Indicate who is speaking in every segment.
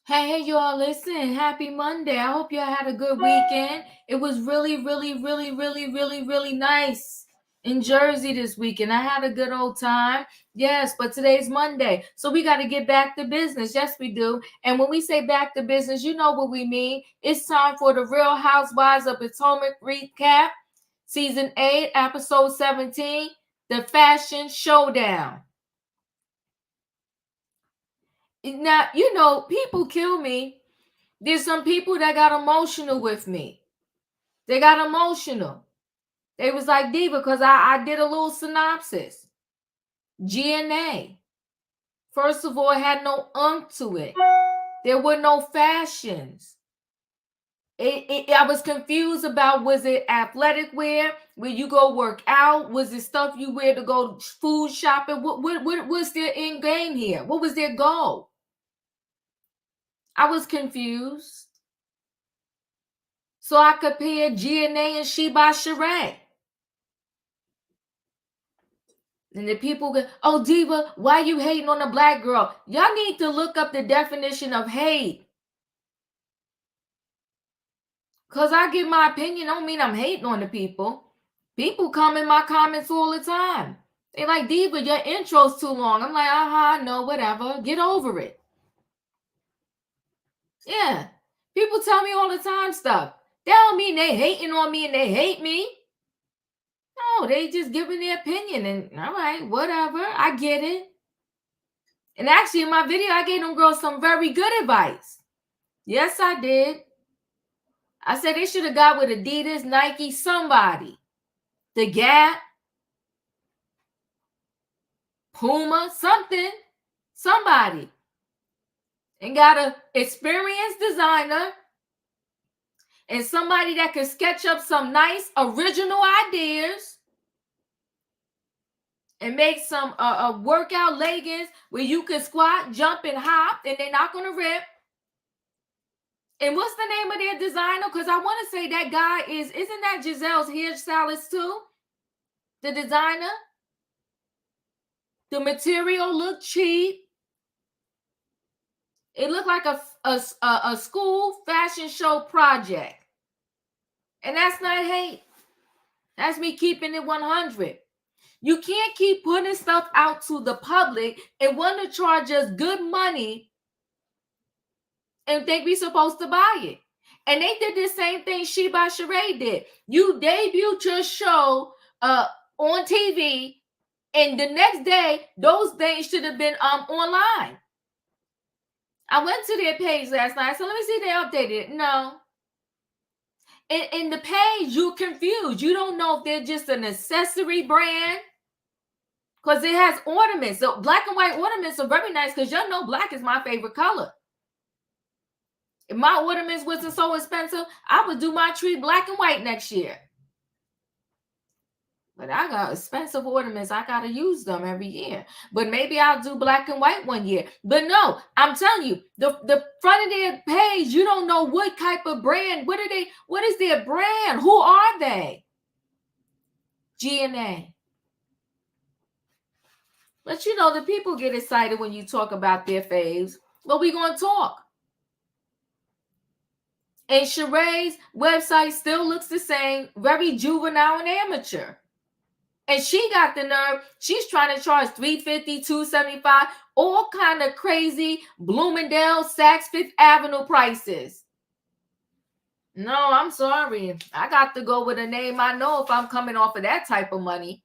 Speaker 1: Hey, y'all, listen, happy Monday. I hope y'all had a good weekend. It was really nice in Jersey this weekend. I had a good old time. Yes, but today's Monday. So we got to get back to business. Yes, we do. And when we say back to business, you know what we mean. It's time for the Real Housewives of Potomac recap. Season 8, episode 17, The Fashion Showdown. Now, people kill me. There's some people that got emotional with me. They got emotional. They was like, Diva, because I did a little synopsis. GNA. First of all, it had no to it. There were no fashions. I was confused about, was it athletic wear where you go work out? Was it stuff you wear to go food shopping? What was their end game here? What was their goal? I was confused. So I compared GNA and She by Sheree. And the people go, oh, Diva, why you hating on a black girl? Y'all need to look up the definition of hate. Because I give my opinion, don't mean I'm hating on the people. People come in my comments all the time. They like, Diva, your intro's too long. I'm like, no, whatever. Get over it. Yeah. People tell me all the time stuff. That don't mean they hating on me and they hate me. No, they just giving their opinion. And all right, whatever. I get it. And actually, in my video, I gave them girls some very good advice. Yes, I did. I said they should have got with Adidas, Nike, somebody. The Gap, Puma, somebody. And got an experienced designer and somebody that could sketch up some nice original ideas and make some workout leggings where you can squat, jump, and hop, and they're not going to rip. And what's the name of their designer? Because I want to say that guy isn't that Gizelle's hairstylist too? The designer? The material looked cheap. It looked like a school fashion show project. And that's not hate. That's me keeping it 100. You can't keep putting stuff out to the public and want to charge us good money and think we're supposed to buy it. And they did the same thing She by Sheree did. You debuted your show on TV, and the next day, those things should have been online. I went to their page last night, so let me see if they updated it. No. In the page, you're confused. You don't know if they're just an accessory brand because it has ornaments. So black and white ornaments are very nice because y'all know black is my favorite color. If my ornaments wasn't so expensive, I would do my tree black and white next year. But I got expensive ornaments. I got to use them every year. But maybe I'll do black and white one year. But no, I'm telling you, the front of their page, you don't know what type of brand. What is their brand? Who are they? GNA. But the people get excited when you talk about their faves. But we're going to talk. And Sheree's website still looks the same, very juvenile and amateur. And she got the nerve. She's trying to charge $350, $275, all kind of crazy Bloomingdale, Saks, Fifth Avenue prices. No, I'm sorry. I got to go with a name I know if I'm coming off of that type of money.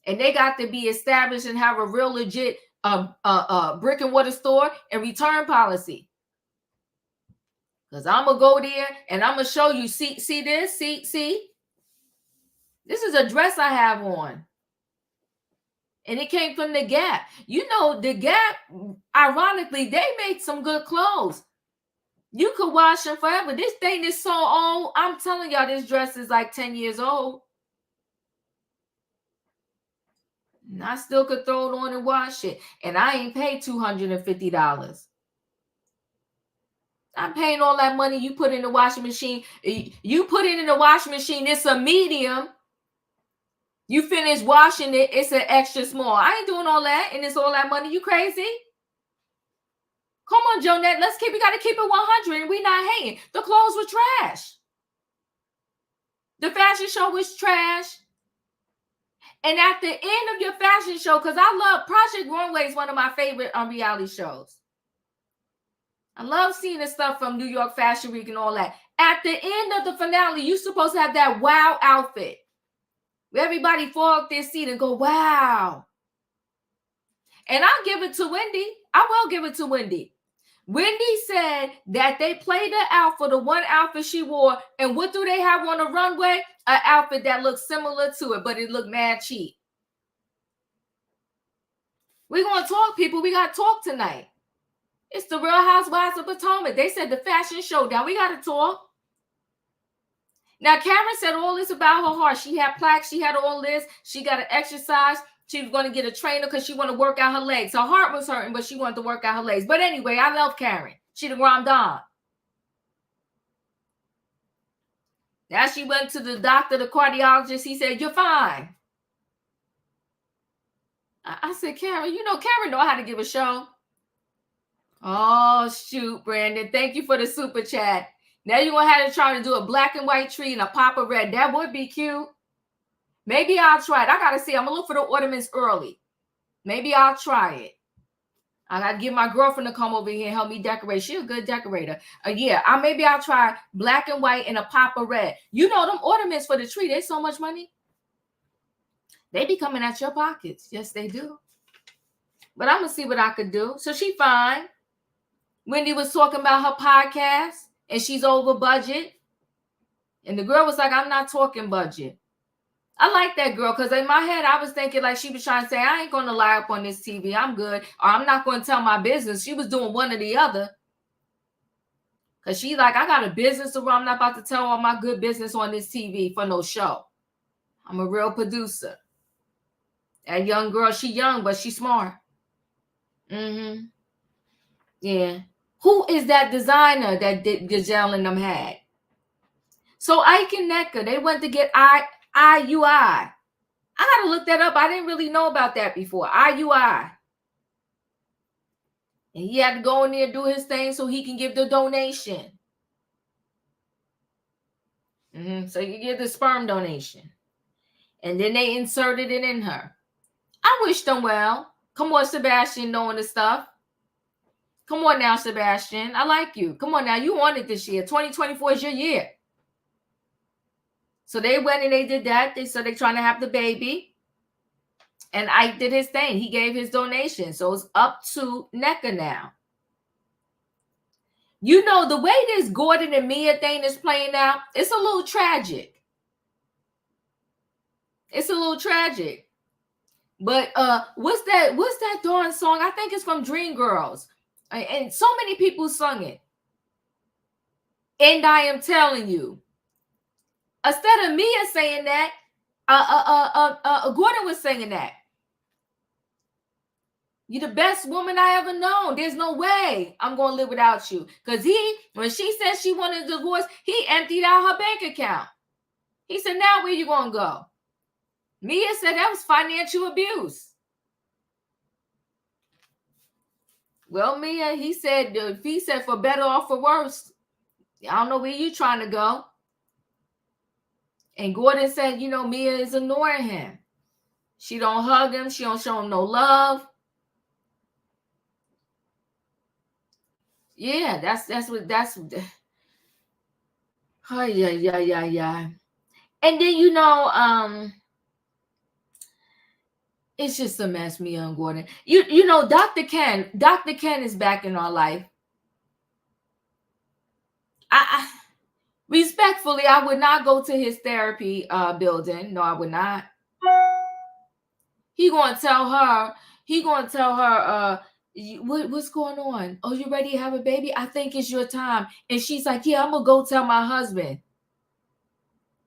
Speaker 1: And they got to be established and have a real legit brick and mortar store and return policy. Because I'm going to go there and I'm going to show you. See this? See? This is a dress I have on. And it came from the Gap. The Gap, ironically, they make some good clothes. You could wash them forever. This thing is so old. I'm telling y'all, this dress is like 10 years old. And I still could throw it on and wash it. And I ain't paid $250. I'm paying all that money you put in the washing machine. You put it in the washing machine. It's a medium. You finish washing it, it's an extra small. I ain't doing all that, and it's all that money. You crazy? Come on, Jonette. We got to keep it 100 and we not hating. The clothes were trash. The fashion show was trash. And at the end of your fashion show, because I love Project Runway is one of my favorite reality shows. I love seeing the stuff from New York Fashion Week and all that. At the end of the finale, you're supposed to have that wow outfit. Where everybody fall off their seat and go, wow. And I'll give it to Wendy. I will give it to Wendy. Wendy said that they played her out for the one outfit she wore. And what do they have on the runway? An outfit that looks similar to it, but it looked mad cheap. We're going to talk, people. We got to talk tonight. It's the Real Housewives of Potomac. They said the fashion showdown. We got to talk. Now, Karen said all this about her heart. She had plaques. She had all this. She got to exercise. She was going to get a trainer because she wanted to work out her legs. Her heart was hurting, but she wanted to work out her legs. But anyway, I love Karen. She the grand dame. Now she went to the doctor, the cardiologist. He said, you're fine. I said, Karen, Karen know how to give a show. Oh, shoot, Brandon. Thank you for the super chat. Now you're going to have to try to do a black and white tree and a pop of red. That would be cute. Maybe I'll try it. I got to see. I'm going to look for the ornaments early. Maybe I'll try it. I got to get my girlfriend to come over here and help me decorate. She's a good decorator. Maybe I'll try black and white and a pop of red. Them ornaments for the tree, they so much money. They be coming at your pockets. Yes, they do. But I'm going to see what I could do. So she fine. Wendy was talking about her podcast and she's over budget. And the girl was like, I'm not talking budget. I like that girl because in my head, I was thinking like she was trying to say, I ain't going to lie up on this TV. I'm good. Or I'm not going to tell my business. She was doing one or the other. Because she like, I got a business where I'm not about to tell all my good business on this TV for no show. I'm a real producer. That young girl, she young, but she smart. Mm-hmm. Yeah. Who is that designer that Gizelle and them had? So Ike and Necker, they went to get IUI. I got to look that up. I didn't really know about that before. IUI. And he had to go in there and do his thing so he can give the donation. So you give the sperm donation. And then they inserted it in her. I wish them well. Come on, Sebastian, knowing the stuff. Come on now, Sebastian. I like you. Come on now. You won it this year. 2024 is your year. So they went and they did that. So they're trying to have the baby. And Ike did his thing. He gave his donation. So it's up to Necker now. The way this Gordon and Mia thing is playing out, it's a little tragic. It's a little tragic. But what's that darn song? I think it's from Dreamgirls. And so many people sung it. And I am telling you. Instead of Mia saying that, Gordon was singing that. You're the best woman I ever known. There's no way I'm going to live without you. Because when she said she wanted a divorce, he emptied out her bank account. He said, now where you going to go? Mia said that was financial abuse. Well, Mia, he said for better or for worse. I don't know where you trying to go. And Gordon said, Mia is ignoring him. She don't hug him. She don't show him no love. Yeah, that's what. Oh, yeah. And then, it's just a mess, Mia and Gordon. Dr. Ken is back in our life. I respectfully, I would not go to his therapy building. No, I would not. He gonna tell her, what's going on? Oh, you ready to have a baby? I think it's your time. And she's like, yeah, I'm gonna go tell my husband.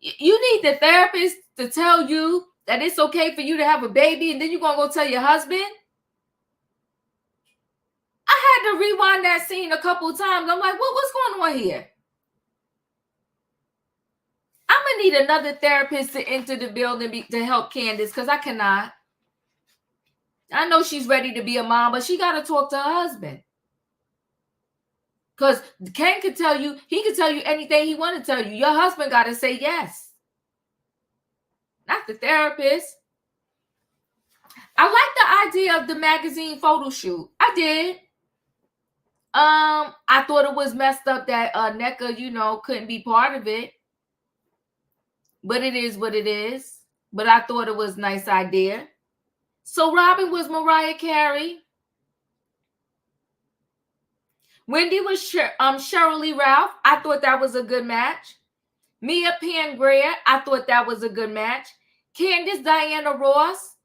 Speaker 1: You need the therapist to tell you that it's okay for you to have a baby, and then you're gonna go tell your husband? I had to rewind that scene a couple of times. I'm like, what's going on here? I'm gonna need another therapist to enter the building to help Candace, because I cannot. I know she's ready to be a mom, but she got to talk to her husband. Because Ken could tell you, he could tell you anything he want to tell you. Your husband got to say yes. Not the therapist. I like the idea of the magazine photo shoot. I did. I thought it was messed up that NECA, couldn't be part of it. But it is what it is. But I thought it was a nice idea. So Robyn was Mariah Carey. Wendy was Sheryl Lee Ralph. I thought that was a good match. Mia Pangrea. I thought that was a good match. Candace Diana Ross.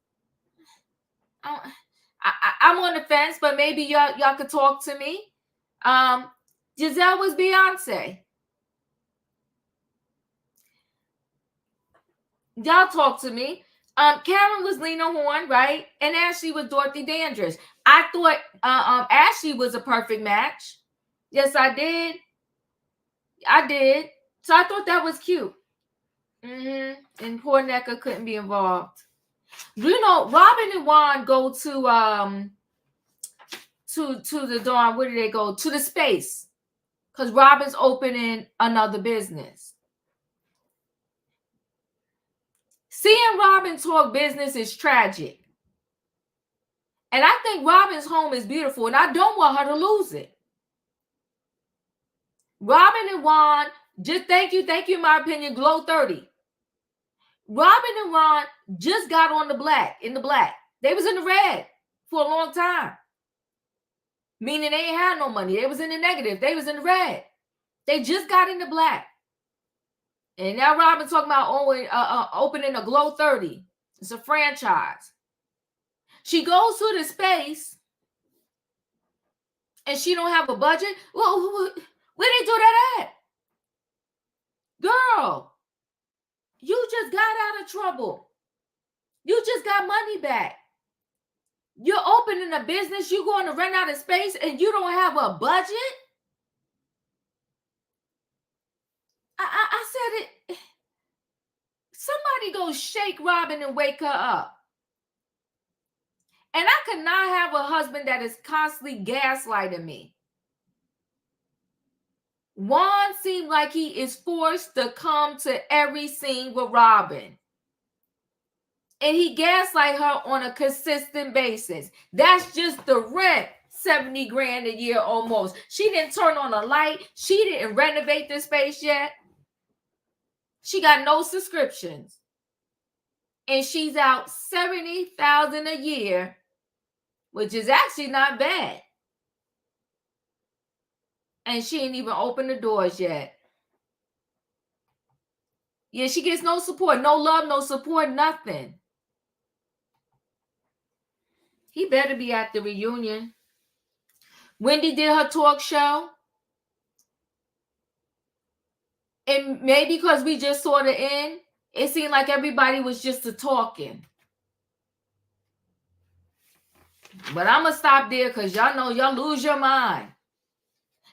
Speaker 1: I'm on the fence, but maybe y'all could talk to me. Gizelle was Beyonce. Y'all talk to me. Karen was Lena Horne, right? And Ashley was Dorothy Dandridge. I thought Ashley was a perfect match. Yes, I did. So I thought that was cute. And poor NECA couldn't be involved. Robyn and Juan go to the darn, where do they go? To the space. Because Robyn's opening another business. Seeing Robyn talk business is tragic. And I think Robyn's home is beautiful, and I don't want her to lose it. Robyn and Juan, just thank you, in my opinion, glow 30. Robyn and Juan just got on in the black. They was in the red for a long time. Meaning they ain't had no money. They was in the negative. They was in the red. They just got in the black. And now Robyn talking about opening a Glow 30. It's a franchise. She goes to the space and she don't have a budget. Well, where they do that at? Girl, you just got out of trouble. You just got money back. You're opening a business. You're going to rent out of space and you don't have a budget? I said it. Somebody go shake Robyn and wake her up. And I could not have a husband that is constantly gaslighting me. Juan seemed like he is forced to come to every scene with Robyn. And he gaslight her on a consistent basis. That's just the rent. 70 grand a year almost. She didn't turn on a light. She didn't renovate the space yet. She got no subscriptions. And she's out $70,000 a year, which is actually not bad. And she ain't even opened the doors yet. Yeah, she gets no support, no love, no support, nothing. He better be at the reunion. Wendy did her talk show. And maybe because we just saw the end, it seemed like everybody was just a talking. But I'm going to stop there because y'all know y'all lose your mind.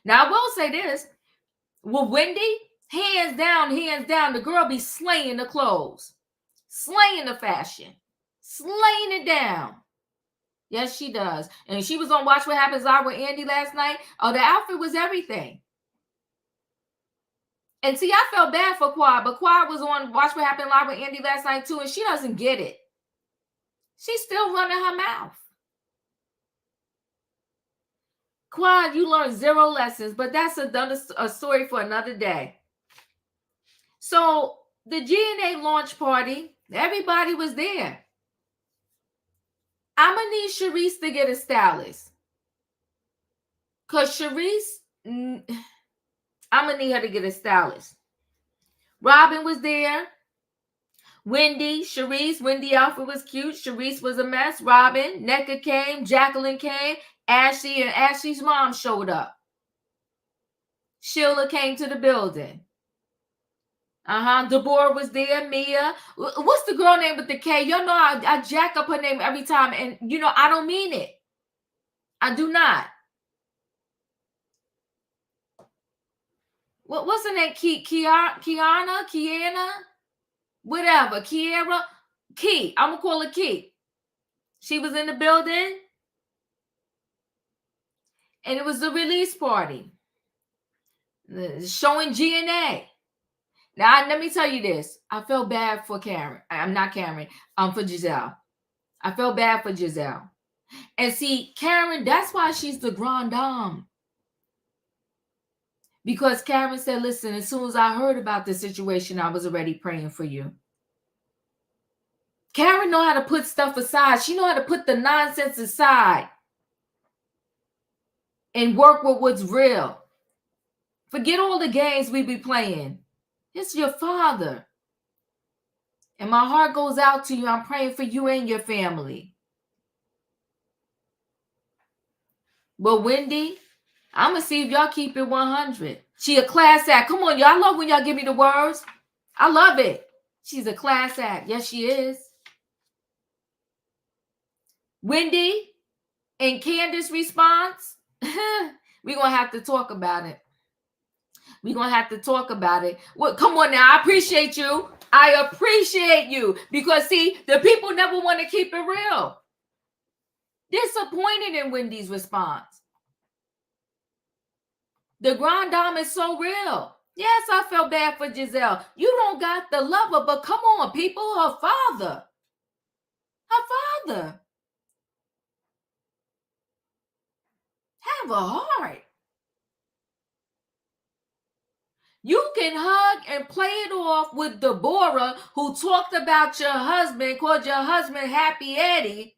Speaker 1: Now, I will say this. With Wendy, hands down, the girl be slaying the clothes, slaying the fashion, slaying it down. Yes, she does. And she was on Watch What Happens Live with Andy last night. Oh, the outfit was everything. And see, I felt bad for Quad, but Quad was on Watch What Happened Live with Andy last night too, and she doesn't get it. She's still running her mouth. Quad, you learned 0 lessons, but that's a story for another day. So the GNA launch party, everybody was there. I'm going to need Sharice to get a stylist. Because Sharice, I'm going to need her to get a stylist. Robyn was there. Wendy, Sharice. Wendy outfit was cute. Sharice was a mess. Robyn, NECA came. Jacqueline came. Ashley and Ashley's mom showed up. Sheila came to the building. Deborah was there. Mia. What's the girl name with the K? Y'all know I jack up her name every time. And, I don't mean it. I do not. What's her name? Kiana? Whatever. Kiera? Key. I'm going to call her Key. She was in the building. And it was the release party. showing GNA. Now, let me tell you this. I felt bad for Karen. I'm not Karen. For Gizelle. I felt bad for Gizelle. And see, Karen, that's why she's the grande dame. Because Karen said, listen, as soon as I heard about the situation, I was already praying for you. Karen know how to put stuff aside. She know how to put the nonsense aside and work with what's real. Forget all the games we be playing. It's your father. And my heart goes out to you. I'm praying for you and your family. But Wendy, I'm going to see if y'all keep it 100. She a class act. Come on, y'all. I love when y'all give me the words. I love it. She's a class act. Yes, she is. Wendy and Candace's response, we're going to have to talk about it. We're going to have to talk about it. Well, come on now. I appreciate you. I appreciate you. Because, see, the people never want to keep it real. Disappointed in Wendy's response. The grande dame is so real. Yes, I felt bad for Gizelle. You don't got the lover, but come on, people. Her father. Her father. Have a heart. You can hug and play it off with Deborah, who talked about your husband, called your husband Happy Eddie.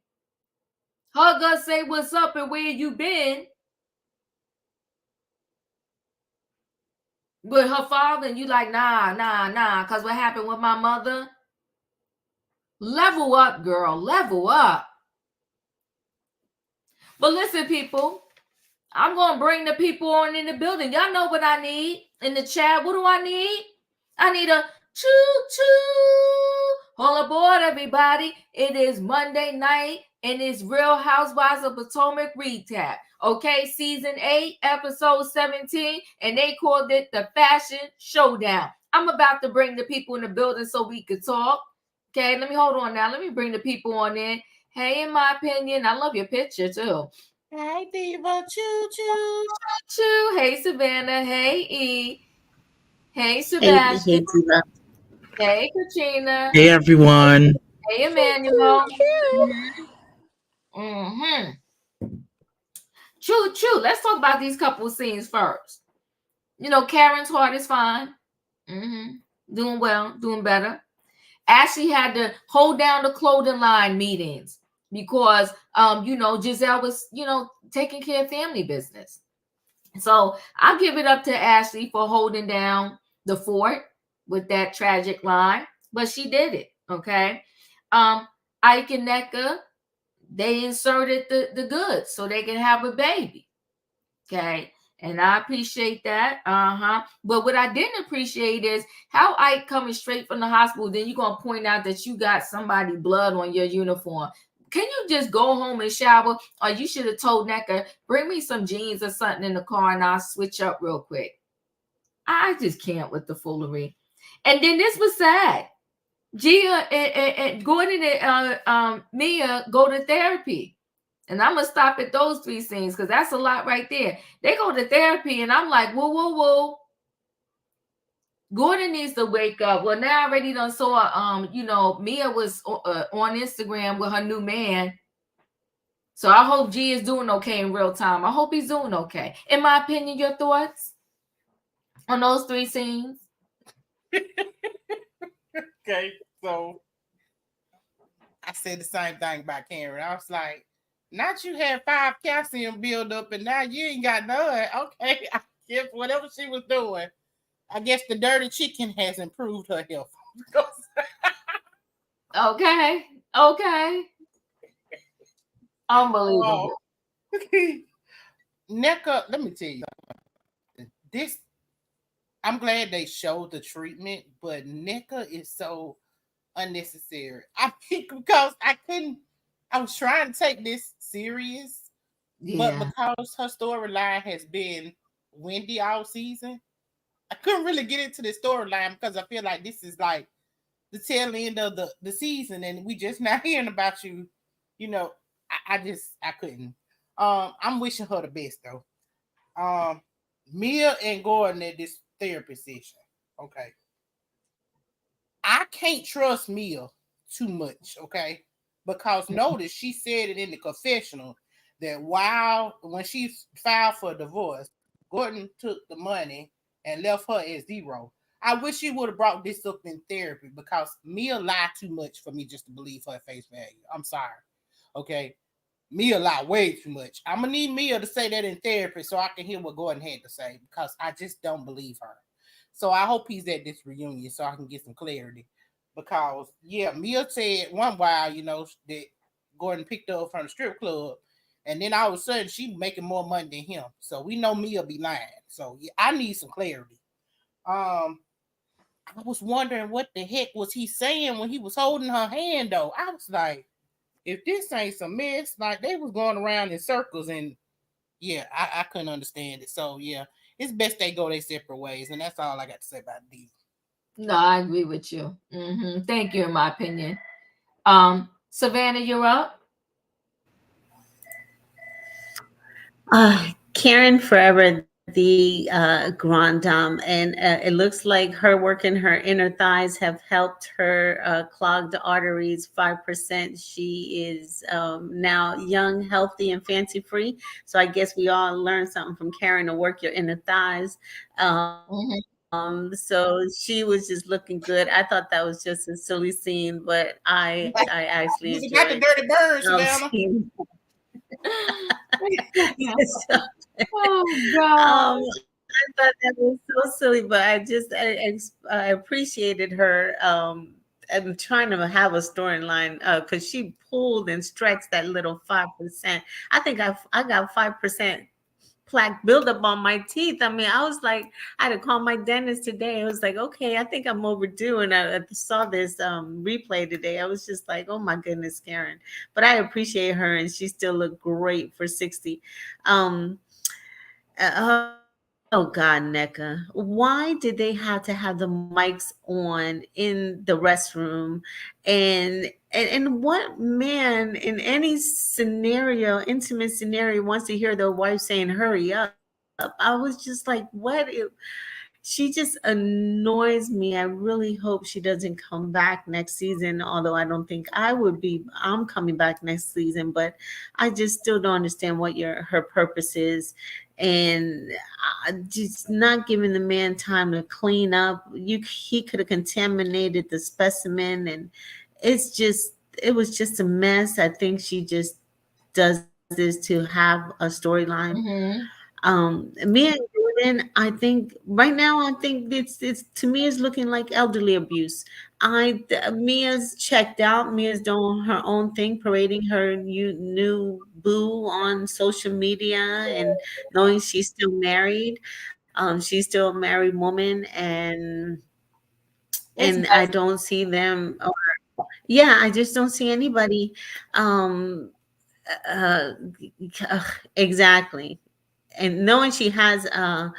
Speaker 1: Hug us, say what's up and where you been. With her father, and you like, nah, because what happened with my mother? Level up, girl, level up. But listen, people, I'm going to bring the people on in the building. Y'all know what I need in the chat. What do I need? I need a choo-choo. Hold aboard, everybody. It is Monday night, and it's Real Housewives of Potomac recap. Okay, season 8, episode 17, and they called it the Fashion Showdown. I'm about to bring the people in the building so we could talk. Okay, let me hold on now. Let me bring the people on in. Hey, in my opinion, I love your picture too.
Speaker 2: Hey, Diva, choo-choo.
Speaker 1: Choo. Hey, Savannah. Hey, E. Hey,
Speaker 3: Hey,
Speaker 1: Sebastian.
Speaker 3: Diva.
Speaker 1: Hey, Katrina.
Speaker 3: Hey, everyone.
Speaker 1: Hey, Emmanuel. Choo. Let's talk about these couple scenes first. You know, Karen's heart is fine. Doing well, doing better. Ashley had to hold down the clothing line meetings because, Gizelle was, taking care of family business. So I'll give it up to Ashley for holding down the fort with that tragic line, but she did it. Okay. Ike and Nneka, they inserted the goods so they can have a baby. Okay. And I appreciate that. But what I didn't appreciate is how Ike coming straight from the hospital, then you're going to point out that you got somebody blood on your uniform. Can you just go home and shower? Or you should have told Nneka, bring me some jeans or something in the car and I'll switch up real quick. I just can't with the foolery. And then this was sad. Gia and Gordon and Mia go to therapy. And I'm going to stop at those 3 scenes because that's a lot right there. They go to therapy and I'm like, whoa. Gordon needs to wake up. Well, now I already done saw, Mia was on Instagram with her new man. So I hope G is doing okay in real time. I hope he's doing okay. In my opinion, your thoughts on those 3 scenes?
Speaker 2: Okay, so I said the same thing about Karen. I was like, not you had 5 calcium buildup and now you ain't got none. Okay, I guess whatever she was doing, I guess the dirty chicken has improved her health.
Speaker 1: Okay. Unbelievable.
Speaker 2: Nneka, let me tell you, this, I'm glad they showed the treatment, but Nneka is so unnecessary. I think because I was trying to take this serious, but because her storyline has been Wendy all season, I couldn't really get into the storyline because I feel like this is like the tail end of the season, and we just not hearing about you. You know, I couldn't. I'm wishing her the best though. Mia and Gordon at this therapy session. Okay. I can't trust Mia too much, okay? Because notice she said it in the confessional that while when she filed for divorce, Gordon took the money and left her at zero. I wish she would have brought this up in therapy because Mia lied too much for me just to believe her at face value. I'm sorry. Okay. Mia lied way too much. I'm gonna need Mia to say that in therapy so I can hear what Gordon had to say because I just don't believe her. So I hope he's at this reunion so I can get some clarity. Because yeah, Mia said one while that Gordon picked her up from the strip club, and then all of a sudden she making more money than him. So we know Mia be lying. So yeah, I need some clarity. I was wondering what the heck was he saying when he was holding her hand though. I was like, if this ain't some mess, like they was going around in circles, and yeah, I couldn't understand it. So yeah, it's best they go their separate ways, and that's all I got to say about D.
Speaker 1: No, I agree with you. Thank you, in my opinion. Savannah, you're up.
Speaker 3: Karen Forever, the Grand Dame, and it looks like her working her inner thighs have helped her clog the arteries 5%. She is now young, healthy, and fancy free. So I guess we all learned something from Karen to work your inner thighs.
Speaker 1: Mm-hmm.
Speaker 3: So she was just looking good. I thought that was just a silly scene, but I actually
Speaker 2: You
Speaker 3: enjoyed
Speaker 2: forgot the dirty bird, Savannah.
Speaker 3: seeing. So,
Speaker 1: Oh God.
Speaker 3: I thought that was so silly, but I appreciated her. And trying to have a storyline because she pulled and stretched that little 5%. I think I got 5% plaque buildup on my teeth. I mean, I was like, I had to call my dentist today. I was like, okay, I think I'm overdue. And I saw this replay today. I was just like, oh my goodness, Karen. But I appreciate her, and she still looked great for 60. Um, oh God, Necca. Why did they have to have the mics on in the restroom? And what man in any scenario, intimate scenario, wants to hear their wife saying, hurry up? I was just like, she just annoys me. I really hope she doesn't come back next season, although I don't think I'm coming back next season, but I just still don't understand what her purpose is. And just not giving the man time to clean up. He could have contaminated the specimen, and it was just a mess. I think she just does this to have a storyline.
Speaker 1: Mm-hmm.
Speaker 3: Me and Jordan, I think right now, I think it's to me is looking like elderly abuse. Mia's checked out. Mia's doing her own thing, parading her new boo on social media, and knowing she's still married. She's still a married woman,
Speaker 1: It's
Speaker 3: and I
Speaker 1: messy.
Speaker 3: don't see them. Yeah, I just don't see anybody. Um, uh, exactly. And knowing she has a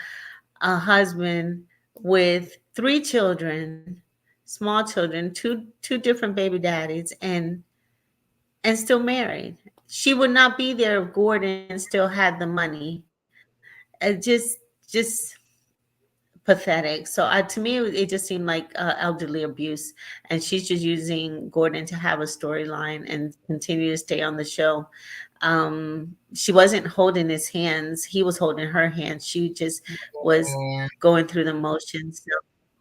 Speaker 3: husband with three children, small children, two different baby daddies, and still married. She would not be there if Gordon still had the money. Just pathetic. So to me, it just seemed like elderly abuse, and she's just using Gordon to have a storyline and continue to stay on the show. She wasn't holding his hands; he was holding her hands. She just was
Speaker 1: Yeah.
Speaker 3: going through the motions. So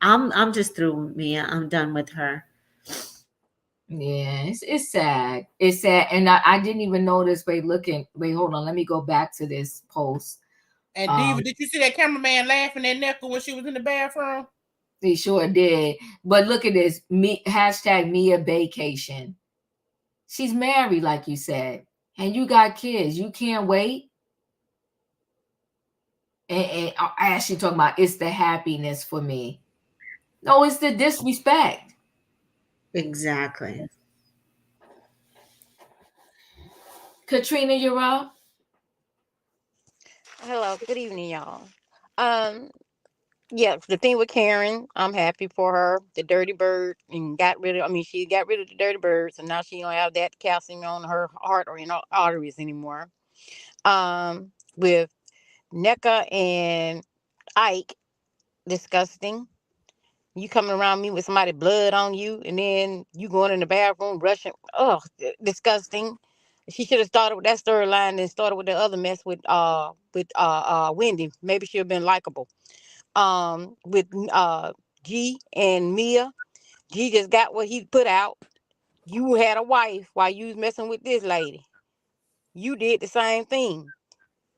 Speaker 3: I'm just through Mia. I'm done with her.
Speaker 1: Yeah, it's sad. It's sad. And I didn't even notice. Wait, hold on. Let me go back to this post.
Speaker 2: And Diva,
Speaker 1: Um,
Speaker 2: did you see that cameraman laughing at Necka when she was in the bathroom?
Speaker 1: they sure did. But look at this. Me hashtag Mia vacation. She's married, like you said, and you got kids. You can't wait. And I actually talking about it's the happiness for me. No, it's the disrespect.
Speaker 3: Exactly.
Speaker 1: Katrina, you're up.
Speaker 4: Hello, good evening, y'all. Um, yeah, the thing with Karen, I'm happy for her. The dirty bird and got rid of. I mean, she got rid of the dirty bird, so now she don't have that calcium on her heart or in arteries anymore. With NECA and Ike, disgusting. You coming around me with somebody blood on you, and then you going in the bathroom rushing. Oh, disgusting. She should have started with that storyline and started with the other mess with Wendy. Maybe she'd have been likable. With G and Mia. G just got what he put out. You had a wife while you was messing with this lady. You did the same thing.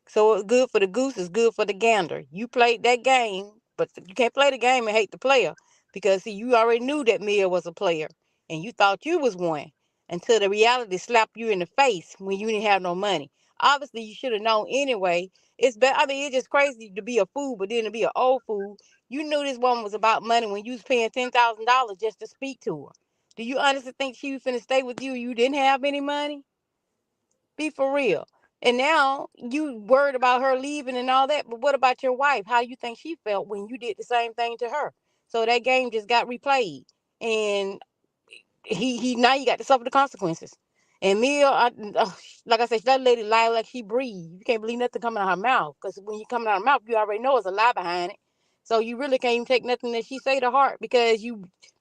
Speaker 4: So it's good for the goose, it's good for the gander. You played that game, but you can't play the game and hate the player because see, you already knew that Mia was a player and you thought you was one until the reality slapped you in the face when you didn't have no money. Obviously, you should have known anyway. It's better. I mean, it's just crazy to be a fool, but then to be an old fool. You knew this woman was about money when you was paying $10,000 just to speak to her. Do you honestly think she was finna stay with you? You didn't have any money? Be for real. And now you worried about her leaving and all that, but what about your wife? How you think she felt when you did the same thing to her? So that game just got replayed, and he now you got to suffer the consequences. And Mia, like I said, that lady lie like she breathe. You can't believe nothing coming out of her mouth because when you coming out of her mouth, you already know it's a lie behind it. So you really can't even take nothing that she say to heart because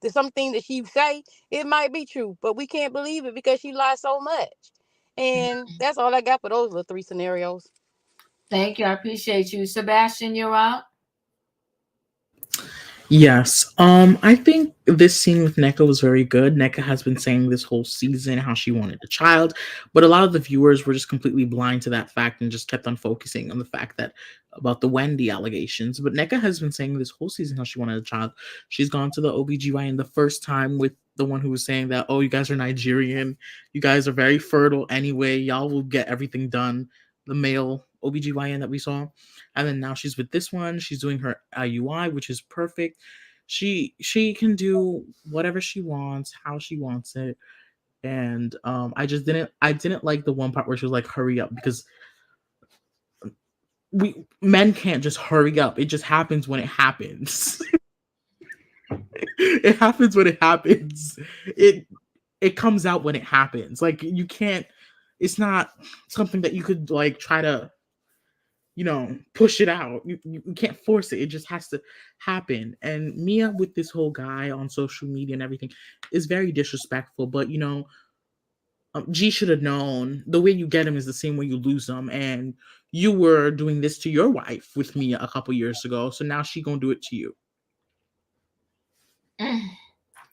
Speaker 4: there's something that she say it might be true, but we can't believe it because she lies so much. And that's all I got for those little three scenarios.
Speaker 1: Thank you. I appreciate you. Sebastian, you're up.
Speaker 5: Yes. I think this scene with NECA was very good. NECA has been saying this whole season how she wanted a child, but a lot of the viewers were just completely blind to that fact and just kept on focusing on the fact that about the Wendy allegations. But NECA has been saying this whole season how she wanted a child. She's gone to the OBGYN the first time with the one who was saying that, oh, you guys are Nigerian. You guys are very fertile anyway. Y'all will get everything done. The male OBGYN that we saw. And then now she's with this one. She's doing her IUI, which is perfect. She can do whatever she wants, how she wants it. And I didn't like the one part where she was like, hurry up, because we men can't just hurry up. It just happens when it happens. It happens when it happens. It comes out when it happens. Like you can't, it's not something that you could like try to push it out. You can't force it. It just has to happen. And Mia with this whole guy on social media and everything is very disrespectful. But G should have known the way you get him is the same way you lose them. And you were doing this to your wife with Mia a couple years ago, so now she gonna do it to you.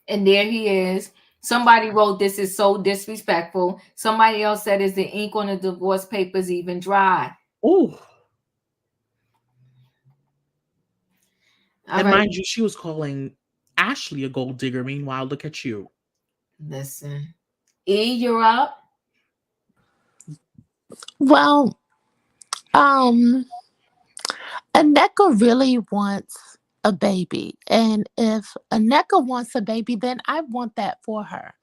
Speaker 1: And there he is. Somebody wrote, "This is so disrespectful." Somebody else said, "Is the ink on the divorce papers even dry?"
Speaker 5: Oh,
Speaker 1: All
Speaker 5: and
Speaker 1: right.
Speaker 5: mind you, she was calling Ashley a gold digger. Meanwhile, look at you.
Speaker 1: Listen. E, you're up.
Speaker 6: Well, um, Aneka really wants a baby. And if Aneka wants a baby, then I want that for her.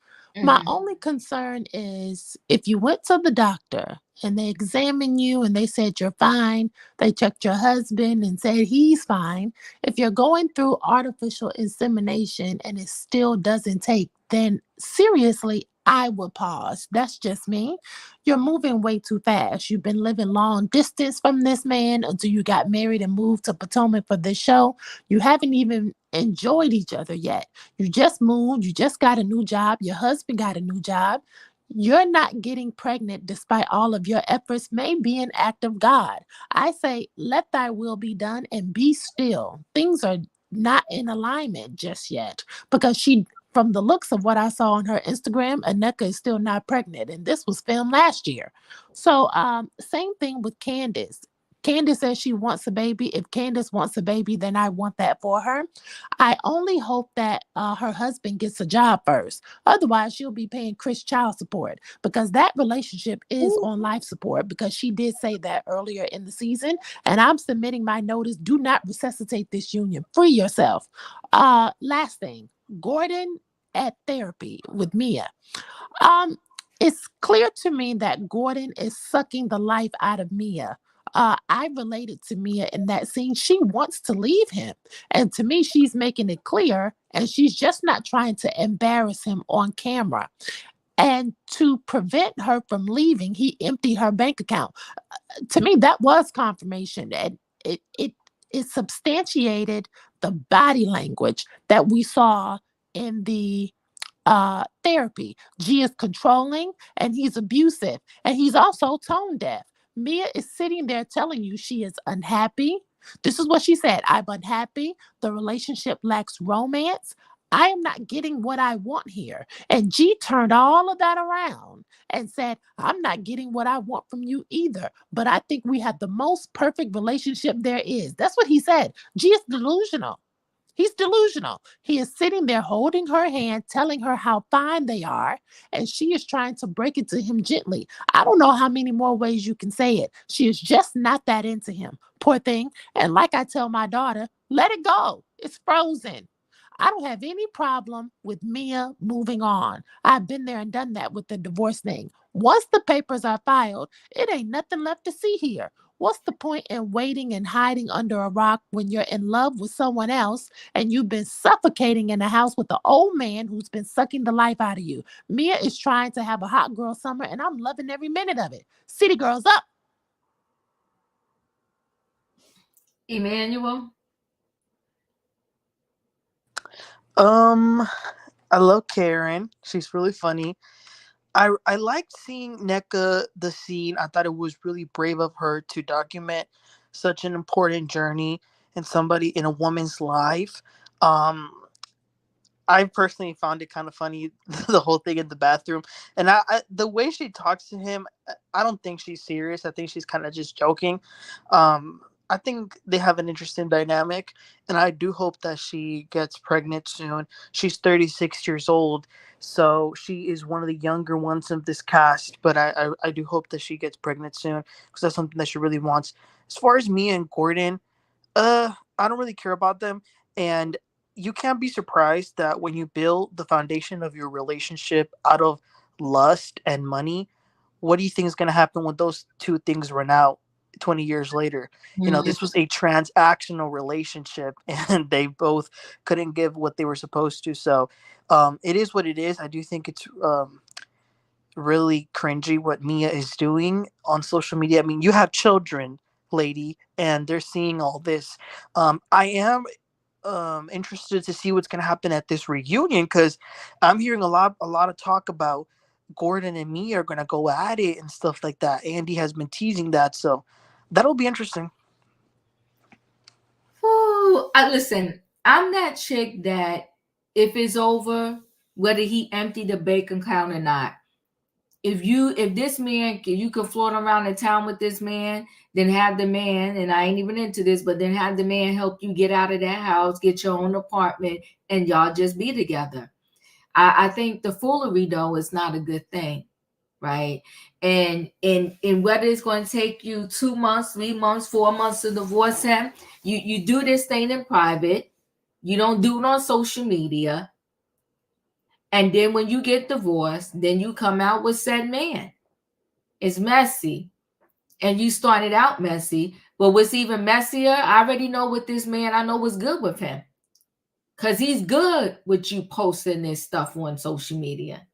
Speaker 6: My
Speaker 1: Mhm.
Speaker 6: only concern is if you went to the doctor and they examined you and they said you're fine, they checked your husband and said he's fine. If you're going through artificial insemination and it still doesn't take, then seriously, I would pause. That's just me. You're moving way too fast. You've been living long distance from this man until you got married and moved to Potomac for this show. You haven't even enjoyed each other yet. You just moved, you just got a new job, your husband got a new job. You're not getting pregnant despite all of your efforts may be an act of God. I say, let thy will be done and be still. Things are not in alignment just yet because from the looks of what I saw on her Instagram, Aneka is still not pregnant, and this was filmed last year. So, same thing with Candace. Candace says she wants a baby. If Candace wants a baby, then I want that for her. I only hope that her husband gets a job first. Otherwise, she'll be paying Chris child support because that relationship is
Speaker 5: Ooh.
Speaker 6: on life support because she did say that earlier in the season. And I'm submitting my notice. Do not resuscitate this union. Free yourself. Last thing, Gordon at therapy with Mia. Um, it's clear to me that Gordon is sucking the life out of Mia. I related to Mia in that scene. She wants to leave him. And to me, she's making it clear, and she's just not trying to embarrass him on camera. And to prevent her from leaving, he emptied her bank account. To me, that was confirmation. And it it substantiated the body language that we saw in the therapy. G is controlling and he's abusive and he's also tone deaf. Mia is sitting there telling you she is unhappy. This is what she said: I'm unhappy. The relationship lacks romance. I am not getting what I want here. And G turned all of that around and said, I'm not getting what I want from you either. But I think we have the most perfect relationship there is. That's what he said. G is delusional. He's delusional. He is sitting there holding her hand, telling her how fine they are, and she is trying to break it to him gently. I don't know how many more ways you can say it. She is just not that into him. Poor thing. And like I tell my daughter, let it go. It's frozen. I don't have any problem with Mia moving on. I've been there and done that with the divorce thing. Once the papers are filed, it ain't nothing left to see here. What's the point in waiting and hiding under a rock when you're in love with someone else and you've been suffocating in a house with an old man who's been sucking the life out of you? Mia is trying to have a hot girl summer, and I'm loving every minute of it. City girls up.
Speaker 1: Emmanuel.
Speaker 7: I love Karen. She's really funny. I liked seeing NECA the scene. I thought it was really brave of her to document such an important journey in somebody in a woman's life. Um, I personally found it kind of funny, the whole thing in the bathroom, and the way she talks to him, I don't think she's serious. I think she's kind of just joking. I think they have an interesting dynamic, and I do hope that she gets pregnant soon. She's 36 years old, so she is one of the younger ones of this cast. But I do hope that she gets pregnant soon because that's something that she really wants. As far as Mia and Gordon, I don't really care about them, and you can't be surprised that when you build the foundation of your relationship out of lust and money, what do you think is going to happen when those two things run out 20 years later? This was a transactional relationship and they both couldn't give what they were supposed to. So it is what it is. I do think it's really cringy what Mia is doing on social media. I mean, you have children, lady, and they're seeing all this. I am interested to see what's going to happen at this reunion because I'm hearing a lot of talk about Gordon and Mia are going to go at it and stuff like that. Andy has been teasing that, so that'll be interesting.
Speaker 1: Ooh, listen, I'm that chick that if it's over, whether he emptied the bank account or not, if this man you could float around the town with this man, then have the man, and I ain't even into this, but then have the man help you get out of that house, get your own apartment, and y'all just be together. I think the foolery though is not a good thing, right? And whether it's going to take you 2 months, 3 months, 4 months to divorce him, you do this thing in private. You don't do it on social media. And then when you get divorced, then you come out with said man. It's messy. And you started out messy. But what's even messier, I already know with this man, I know what's good with him. Because he's good with you posting this stuff on social media.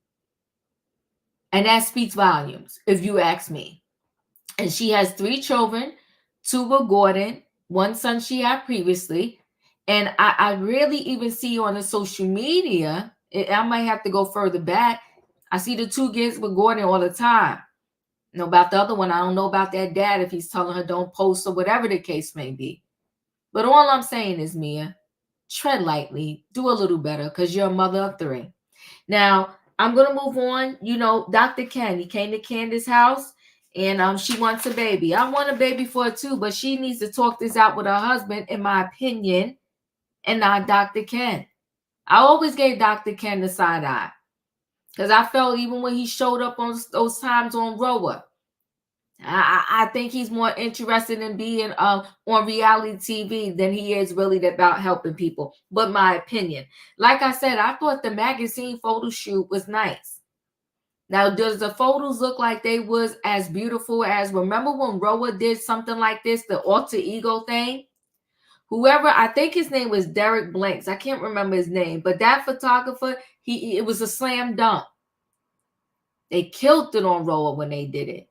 Speaker 1: And that speaks volumes, if you ask me. And she has 3 children, 2 with Gordon, 1 son she had previously. And I rarely even see on the social media, I might have to go further back. I see the 2 kids with Gordon all the time. You know about the other one. I don't know about that dad if he's telling her don't post or whatever the case may be. But all I'm saying is, Mia, tread lightly, do a little better because you're a mother of 3. Now, I'm going to move on. Dr. Ken, he came to Candace's house and she wants a baby. I want a baby for her too, but she needs to talk this out with her husband, in my opinion, and not Dr. Ken. I always gave Dr. Ken the side eye because I felt even when he showed up on those times on Roa, I think he's more interested in being on reality TV than he is really about helping people. But my opinion, like I said, I thought the magazine photo shoot was nice. Now, does the photos look like they was as beautiful as, remember when Roa did something like this, the alter ego thing? Whoever, I think his name was Derek Blanks. I can't remember his name, but that photographer, it was a slam dunk. They killed it on Roa when they did it.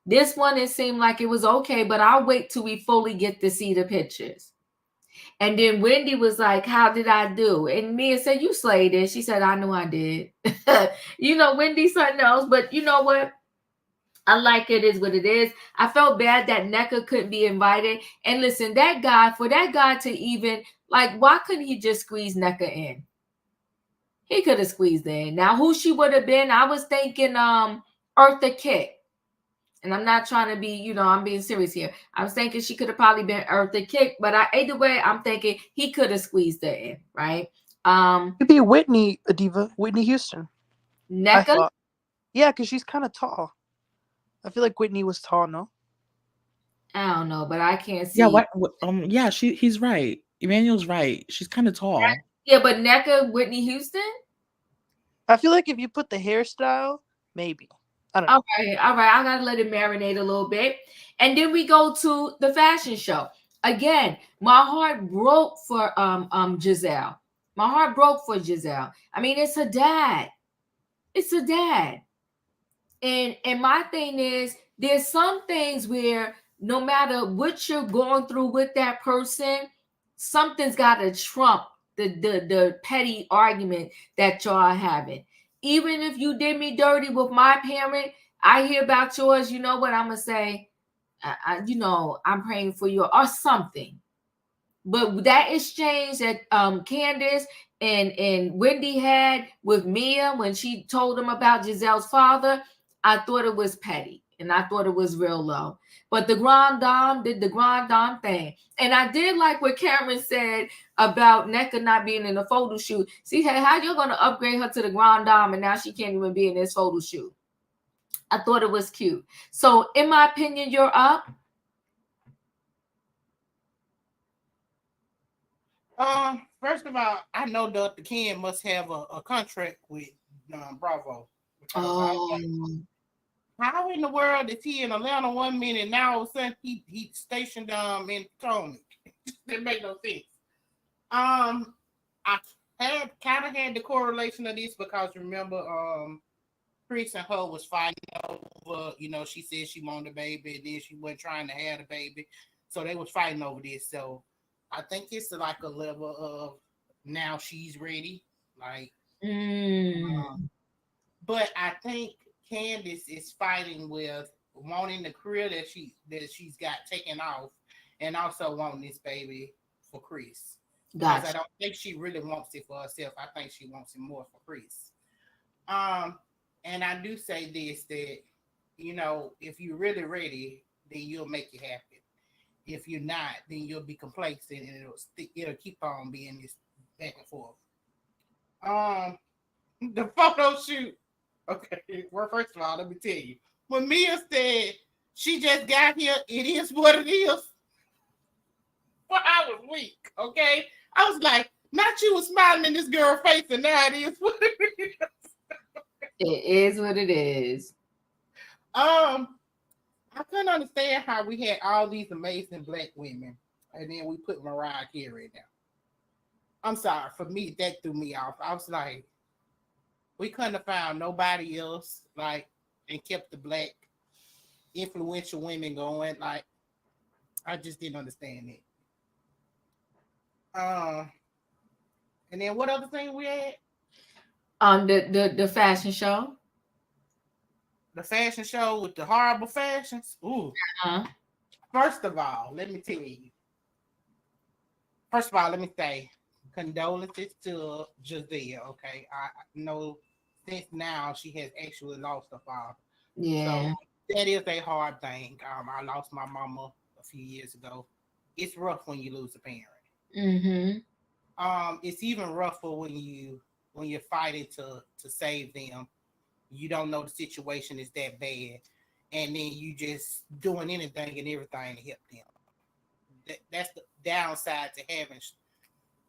Speaker 1: This one, it seemed like it was okay, but I'll wait till we fully get to see the pictures. And then Wendy was like, "How did I do?" And Mia said, "You slayed it." She said, "I knew I did." Wendy's something else, but you know what? I like it is what it is. I felt bad that NECA couldn't be invited. And listen, for that guy to even, like, why couldn't he just squeeze NECA in? He could have squeezed in. Now, who she would have been, I was thinking Eartha Kitt. And I'm not trying to be, I'm being serious here. I was thinking she could have probably been Eartha Kitt, but either way, I'm thinking he could have squeezed her in, right?
Speaker 7: It'd be Whitney, a diva, Whitney Houston. I
Speaker 1: NECA?
Speaker 7: thought. Yeah, because she's kind of tall. I feel like Whitney was tall, no?
Speaker 1: I don't know, but I can't
Speaker 5: Yeah,
Speaker 1: see.
Speaker 5: yeah, he's right. Emmanuel's right. She's kind of tall.
Speaker 1: Yeah, but NECA, Whitney Houston?
Speaker 7: I feel like if you put the hairstyle, maybe. I don't know.
Speaker 1: All right. I gotta let it marinate a little bit. And then we go to the fashion show. Again, my heart broke for Gizelle. My heart broke for Gizelle. I mean, it's her dad. It's her dad. And my thing is, there's some things where no matter what you're going through with that person, something's got to trump the petty argument that y'all are having. Even if you did me dirty with my parent, I hear about yours. You know what I'm gonna say? I'm praying for you or something. But that exchange that Candace and Wendy had with Mia when she told them about Giselle's father, I thought it was petty and I thought it was real low. But the Grand Dame did the Grand Dame thing. And I did like what Cameron said about NECA not being in the photo shoot. See, how you're going to upgrade her to the Grand Dame and now she can't even be in this photo shoot. I thought it was cute. So, in my opinion, you're up.
Speaker 2: First of all, I know Dr. Ken must have a contract with Bravo. Because I was like, how in the world is he in Atlanta 1 minute now all of a sudden he stationed in Potomac? That make no sense. I had the correlation of this because remember Chris and her was fighting over, she said she wanted a baby and then she wasn't trying to have a baby. So they was fighting over this. So I think it's like a level of now she's ready. Like but I think Candace is fighting with wanting the career that she's got taken off and also wanting this baby for Chris. Because I don't think she really wants it for herself. I think she wants it more for Chris. And I do say this that, if you're really ready, then you'll make it happen. If you're not, then you'll be complacent and it'll keep on being this back and forth. The photo shoot. Okay, well, first of all, let me tell you. When Mia said she just got here, it is what it is. Well, I was weak, okay? I was like, not you was smiling in this girl's face, and now it is what it is.
Speaker 1: It is what it is.
Speaker 2: I couldn't understand how we had all these amazing black women, and then we put Mariah Carey down. I'm sorry, for me, that threw me off. I was like, we couldn't have found nobody else, like, and kept the black influential women going. Like, I just didn't understand it. And then what other thing we had?
Speaker 1: The fashion show.
Speaker 2: The fashion show with the horrible fashions. Ooh. First of all, let me tell you. First of all, let me say condolences to Gizelle. Okay, I know since now she has actually lost her father.
Speaker 1: Yeah.
Speaker 2: So that is a hard thing. I lost my mama a few years ago. It's rough when you lose a parent. It's even rougher when you're fighting to save them. You don't know the situation is that bad, and then you just doing anything and everything to help them. That's the downside to having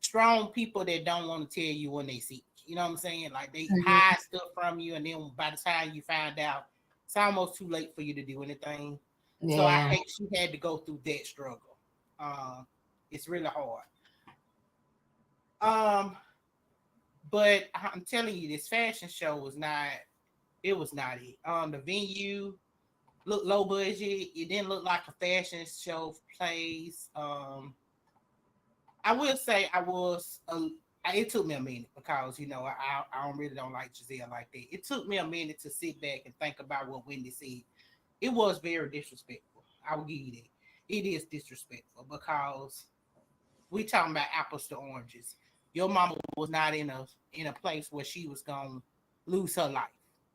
Speaker 2: strong people that don't want to tell you when they see. You know what I'm saying? Like they hide stuff from you, and then by the time you find out, it's almost too late for you to do anything. Yeah. So I think she had to go through that struggle. It's really hard. But I'm telling you, this fashion show was not. It was not it. The venue looked low budget. It didn't look like a fashion show place. I will say I was. It took me a minute because I don't really don't like Gizelle like that. It took me a minute to sit back and think about what Wendy said. It was very disrespectful. I will give you that. It is disrespectful because we talking about apples to oranges. Your mama was not in a place where she was gonna lose her life.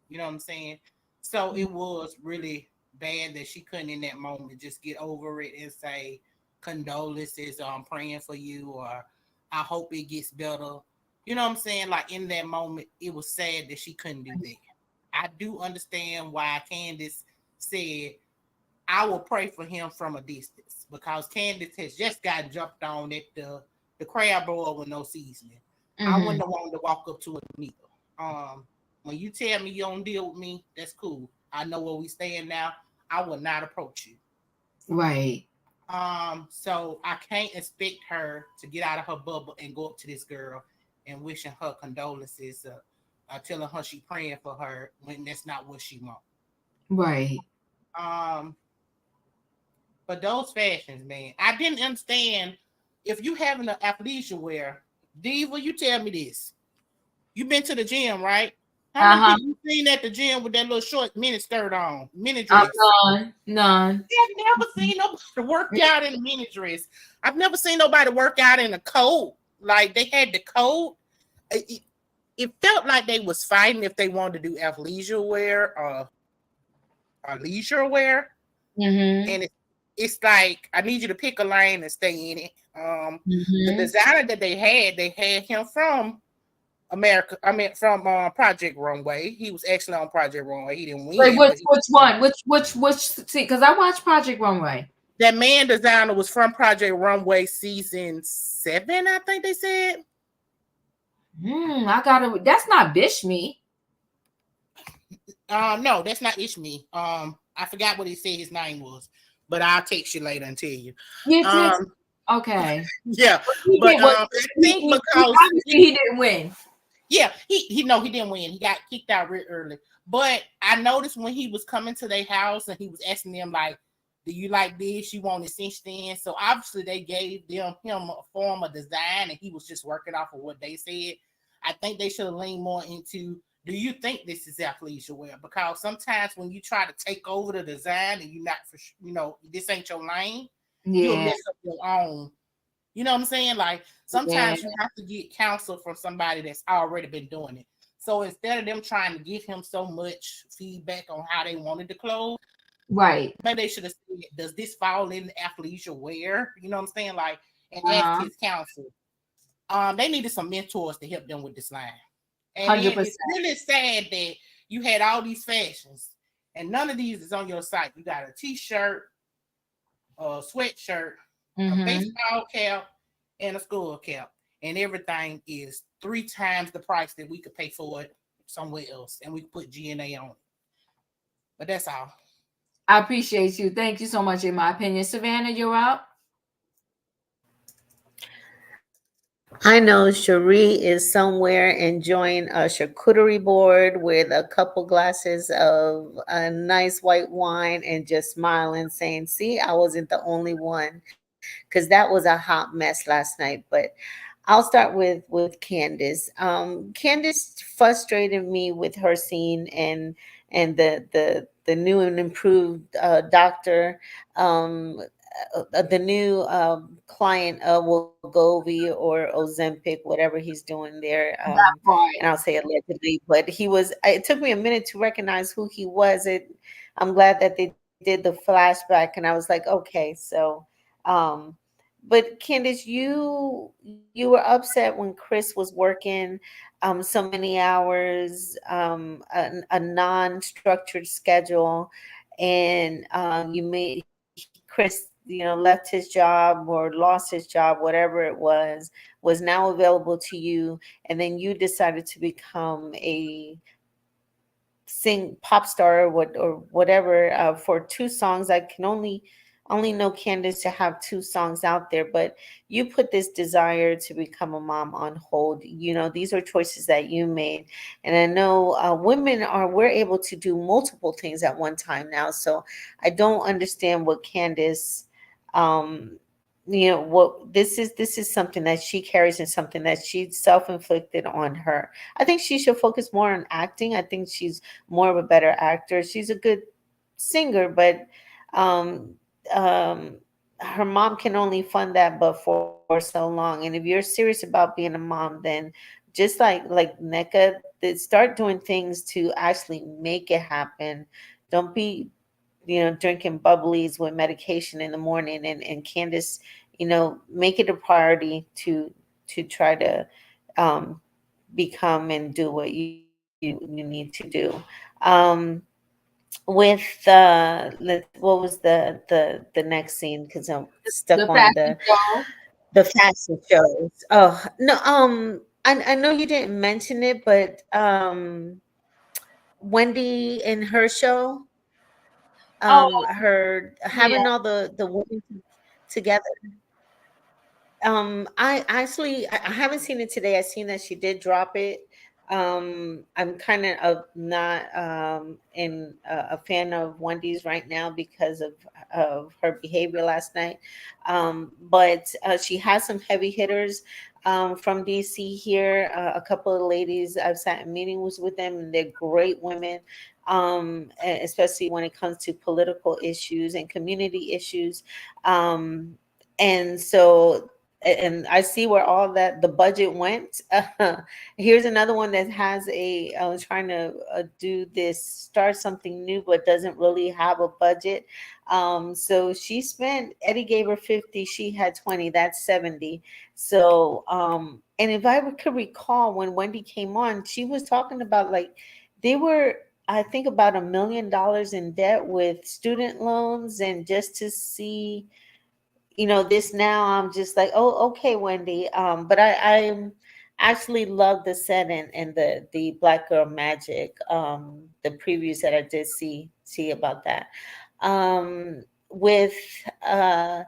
Speaker 2: You know what I'm saying? So it was really bad that she couldn't in that moment just get over it and say condolences or I'm praying for you or I hope it gets better. You know what I'm saying? Like in that moment, it was sad that she couldn't do that. I do understand why Candace said I will pray for him from a distance because Candace has just got jumped on at the crab boil with no seasoning. I
Speaker 1: Mm-hmm.
Speaker 2: wouldn't have wanted to walk up to her neither. When you tell me you don't deal with me, that's cool. I know where we stand now. I will not approach you.
Speaker 1: Right.
Speaker 2: So I can't expect her to get out of her bubble and go up to this girl and wishing her condolences, telling her she praying for her when that's not what she wants.
Speaker 1: Right.
Speaker 2: Um, But those fashions, man, I didn't understand if you having an athleisure wear. Diva, you tell me this. You been to the gym, right? How many
Speaker 1: Uh-huh.
Speaker 2: people you seen at the gym with that little short mini skirt on, mini dress?
Speaker 1: None. None.
Speaker 2: I've never seen nobody work out in a mini dress. I've never seen nobody work out in a coat. Like they had the coat. It felt like they was fighting if they wanted to do athleisure wear or leisure wear.
Speaker 1: Mm-hmm.
Speaker 2: And it's like I need you to pick a lane and stay in it. The
Speaker 1: Mm-hmm.
Speaker 2: designer that they had him from America. I mean, from Project Runway. He was actually on Project Runway. He didn't
Speaker 1: Wait,
Speaker 2: win, but he
Speaker 1: which one? Which see, because I watched Project Runway.
Speaker 2: that man designer was from Project Runway season 7. I think they said.
Speaker 1: I gotta that's not Bishme.
Speaker 2: No, that's not Ishmi. I forgot what he said his name was, but I'll text you later and tell you.
Speaker 1: You text
Speaker 2: Um,
Speaker 1: okay.
Speaker 2: yeah,
Speaker 1: He
Speaker 2: but
Speaker 1: did what
Speaker 2: I think because
Speaker 1: obviously he didn't win.
Speaker 2: yeah, he no, he didn't win. He got kicked out real early. But I noticed when he was coming to their house and he was asking them like, "Do you like this? You want it cinched in?" So obviously they gave him a form of design, and he was just working off of what they said. I think they should have leaned more into. Do you think this is athleisure wear? Because sometimes when you try to take over the design and you're not for this ain't your lane, you'll
Speaker 1: Yeah,
Speaker 2: mess up your own. You know what I'm saying? Like
Speaker 1: yeah,
Speaker 2: sometimes you have to get counsel from somebody that's already been doing it. So instead of them trying to give him so much feedback on how they wanted the clothes,
Speaker 1: right.
Speaker 2: maybe they should have said, "Does this fall in athleisure wear?" You know what I'm saying? Like, and ask
Speaker 1: Uh-huh.
Speaker 2: his counsel. They needed some mentors to help them with this line. And
Speaker 1: Hundred
Speaker 2: then it's
Speaker 1: percent.
Speaker 2: really sad that you had all these fashions and none of these is on your site. You got a t-shirt, a sweatshirt, a
Speaker 1: Mm-hmm.
Speaker 2: baseball cap, and a school cap. And everything is 3 times the price that we could pay for it somewhere else. And we could put GNA on it. But that's all.
Speaker 1: I appreciate you. Thank you so much. In my opinion, Savannah, you're up.
Speaker 3: I know Cherie is somewhere enjoying a charcuterie board with a couple glasses of a nice white wine and just smiling, saying, "See, I wasn't the only one," because that was a hot mess last night. But I'll start with Candace. Candace frustrated me with her scene and the new and improved doctor. Um, the new client Wegovy or Ozempic, whatever he's doing there. And
Speaker 1: Right.
Speaker 3: I'll say allegedly, but he was. It took me a minute to recognize who he was. I'm glad that they did the flashback, and I was like, okay, so. Um, but Candice, you were upset when Chris was working so many hours, a non-structured schedule, and you made Chris, left his job or lost his job, whatever it was now available to you, and then you decided to become a sing pop star or whatever for 2 songs. I can only know Candace to have 2 songs out there, but you put this desire to become a mom on hold. These are choices that you made, and I know women we're able to do multiple things at one time now. So I don't understand what Candace um what this is something that she carries and something that she self-inflicted on her. I think she should focus more on acting. I think she's more of a better actor. She's a good singer, but um um her mom can only fund that but for so long. And if you're serious about being a mom, then just like NECA, start doing things to actually make it happen. Don't be drinking bubblies with medication in the morning. And Candace, make it a priority to try to um, become and do what you need to do. Um, with what was the next scene? Because I'm stuck
Speaker 1: The
Speaker 3: on
Speaker 1: fashion show.
Speaker 3: the fashion shows. Oh no, I know you didn't mention it, but Wendy in her show,
Speaker 1: Oh
Speaker 3: her
Speaker 1: yeah.
Speaker 3: having all the women together. I haven't seen it today. I seen that she did drop it. I'm kind of not in a fan of Wendy's right now because of her behavior last night. But she has some heavy hitters from DC here. A couple of ladies I've sat in meetings with them, and they're great women. Especially when it comes to political issues and community issues. Um, and so and I see where all that the budget went. Here's another one that has trying to do this, start something new, but doesn't really have a budget. So she spent. Eddie gave her 50. She had 20. That's 70. So and if I could recall when Wendy came on, she was talking about like they were. I think about $1 million in debt with student loans, and just to see this now, I'm just like, oh, okay, Wendy. But I actually love the set and the Black Girl Magic, the previews that I did see about that. With uh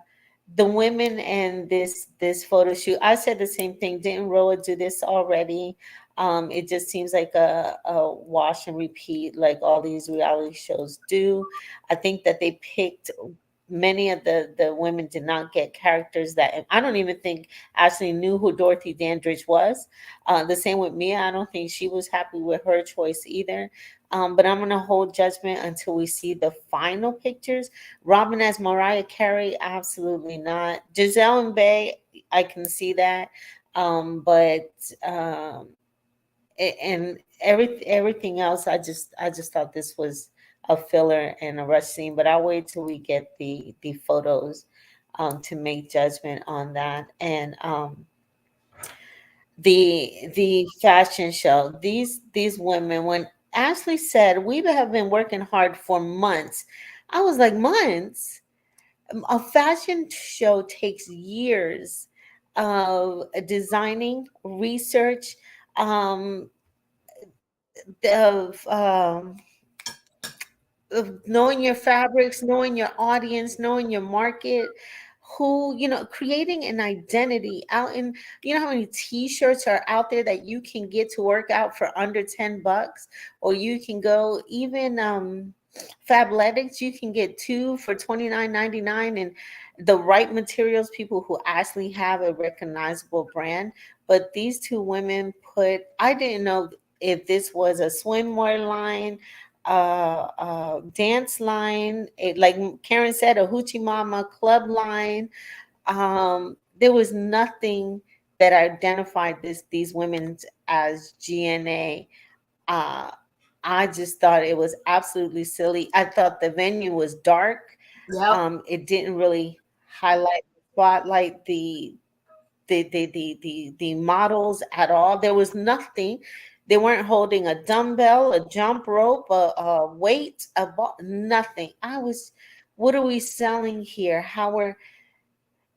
Speaker 3: the women and this photo shoot, I said the same thing. Didn't Roa do this already? It just seems like a wash and repeat, like all these reality shows do. I think that they picked many of the women did not get characters that I don't even think Ashley knew who Dorothy Dandridge was. The same with Mia. I don't think she was happy with her choice either. But I'm gonna hold judgment until we see the final pictures. Robin as Mariah Carey, absolutely not. Giselle and Bay, I can see that. But and everything else, I just thought this was a filler and a rush scene. But I'll wait till we get the photos to make judgment on that. And the fashion show, these women, when Ashley said we have been working hard for months, I was like, months? A fashion show takes years of designing, research, um, of knowing your fabrics, knowing your audience, knowing your market, who, creating an identity out in, how many t-shirts are out there that you can get to work out for under $10, or you can go even Fabletics, you can get two for 29.99, and the right materials, people who actually have a recognizable brand. But these two women I didn't know if this was a swimwear line, dance line, like Karen said, a hoochie mama club line. There was nothing that identified these women as GNA. uh, I just thought it was absolutely silly. I thought the venue was dark.
Speaker 1: Yep.
Speaker 3: It didn't really highlight, spotlight the models at all. There was nothing. They weren't holding a dumbbell, a jump rope, a weight, a ball, nothing. What are we selling here?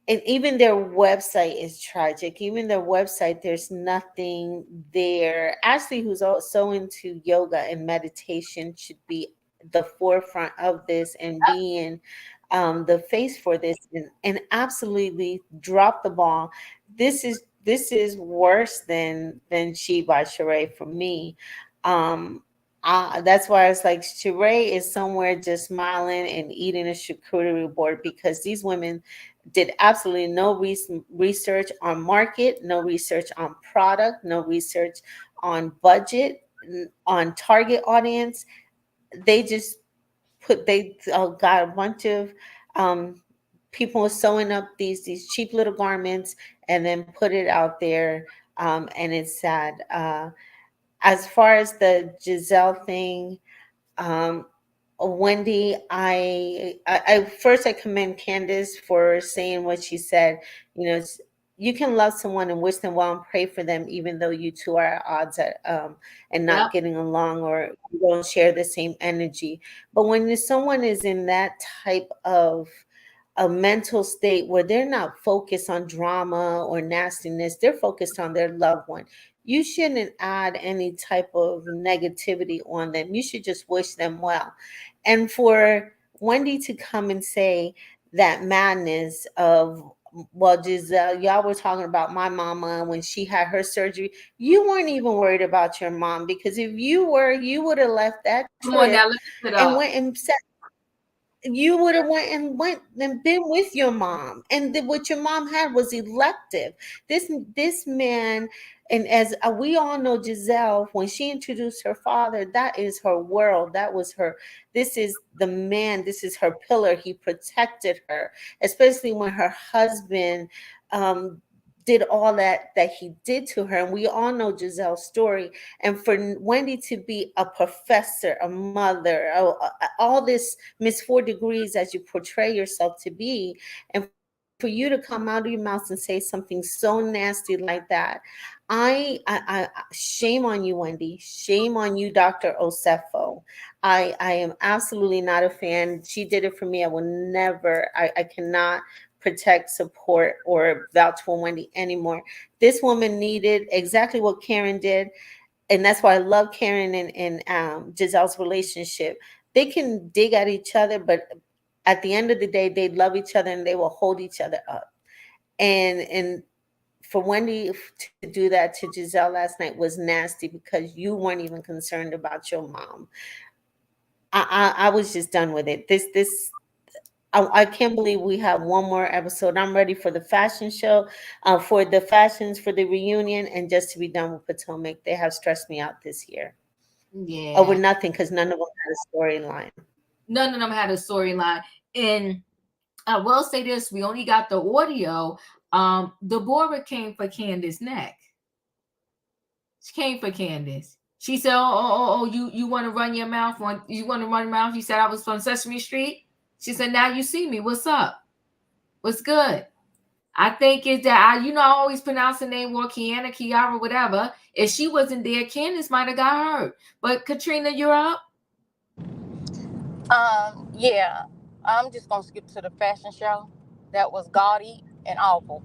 Speaker 3: And even their website is tragic. Even their website, there's nothing there. Ashley, who's also into yoga and meditation, should be the forefront of this and being the face for this, and absolutely drop the ball. This is worse than She by Sheree for me. Um, That's why it's like Sheree is somewhere just smiling and eating a charcuterie board because these women did absolutely no research on market, no research on product, no research on budget, on target audience. They just they got a bunch of um, people sewing up these cheap little garments and then put it out there, and it's sad. As far as the Giselle thing, um, Wendy, I first I commend Candace for saying what she said. You know, you can love someone and wish them well and pray for them, even though you two are at odds at and
Speaker 1: Yep.
Speaker 3: not getting along or you don't share the same energy. But when someone is in that type of a mental state where they're not focused on drama or nastiness, they're focused on their loved one. You shouldn't add any type of negativity on them. You should just wish them well. And for Wendy to come and say that madness of, well, Giselle, y'all were talking about my mama when she had her surgery. You weren't even worried about your mom because if you were, you would have left that
Speaker 1: Come on
Speaker 3: trip
Speaker 1: now, lift it
Speaker 3: and
Speaker 1: up.
Speaker 3: went and sat, you would have went and been with your mom, and what your mom had was elective. This man, and as we all know, Giselle, when she introduced her father, that is her world. That was her. This is the man. This is her pillar. He protected her, especially when her husband um, did all that he did to her. And we all know Giselle's story. And for Wendy to be a professor, a mother, all this Miss Four Degrees as you portray yourself to be, and for you to come out of your mouth and say something so nasty like that, I shame on you, Wendy. Shame on you, Dr. Osefo. I am absolutely not a fan. She did it for me. I will never. I cannot protect, support, or vouch for Wendy anymore. This woman needed exactly what Karen did, and that's why I love Karen and Giselle's relationship. They can dig at each other, but at the end of the day, they love each other and they will hold each other up. And for Wendy to do that to Giselle last night was nasty because you weren't even concerned about your mom. I was just done with it. I can't believe we have one more episode. I'm ready for the fashion show, for the fashions, for the reunion, and just to be done with Potomac. They have stressed me out this year over
Speaker 1: Yeah.
Speaker 3: nothing because none of them had a storyline.
Speaker 1: None of them had a storyline. And I will say this: we only got the audio. Deborah came for Candace neck. She came for Candace. She said, "Oh, you want to run your mouth? You want to run your mouth?" She said, "I was from Sesame Street." She said, "Now you see me. What's up? What's good?" I think it's that I always pronounce the name well, Kiara, whatever. If she wasn't there, Candace might have got hurt. But Katrina, you're up.
Speaker 4: Yeah, I'm just gonna skip to the fashion show. That was gaudy and awful,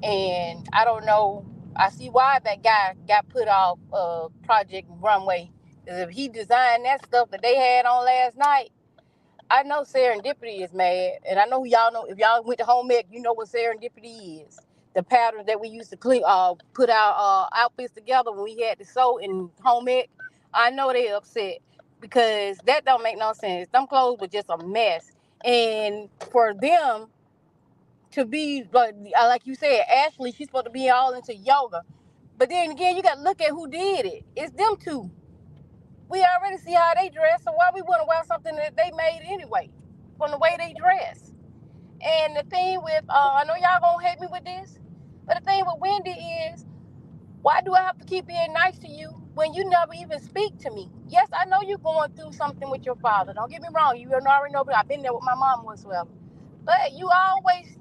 Speaker 4: and I don't know. I see why that guy got put off Project Runway. 'Cause if he designed that stuff that they had on last night, I know serendipity is mad, and I know y'all know if y'all went to home ec, you know what serendipity is. The patterns that we used to put our outfits together when we had to sew in home ec. I know they upset because that don't make no sense. Them clothes were just a mess, and for them to be like you said, Ashley, she's supposed to be all into yoga, but then again, you got to look at who did it. It's them two. We already see how they dress, so why we want to wear something that they made anyway, from the way they dress? And the thing with, I know y'all gonna hate me with this, but the thing with Wendy is, why do I have to keep being nice to you when you never even speak to me? Yes, I know you're going through something with your father. Don't get me wrong. You already know, but I've been there with my mom whatsoever. But you always,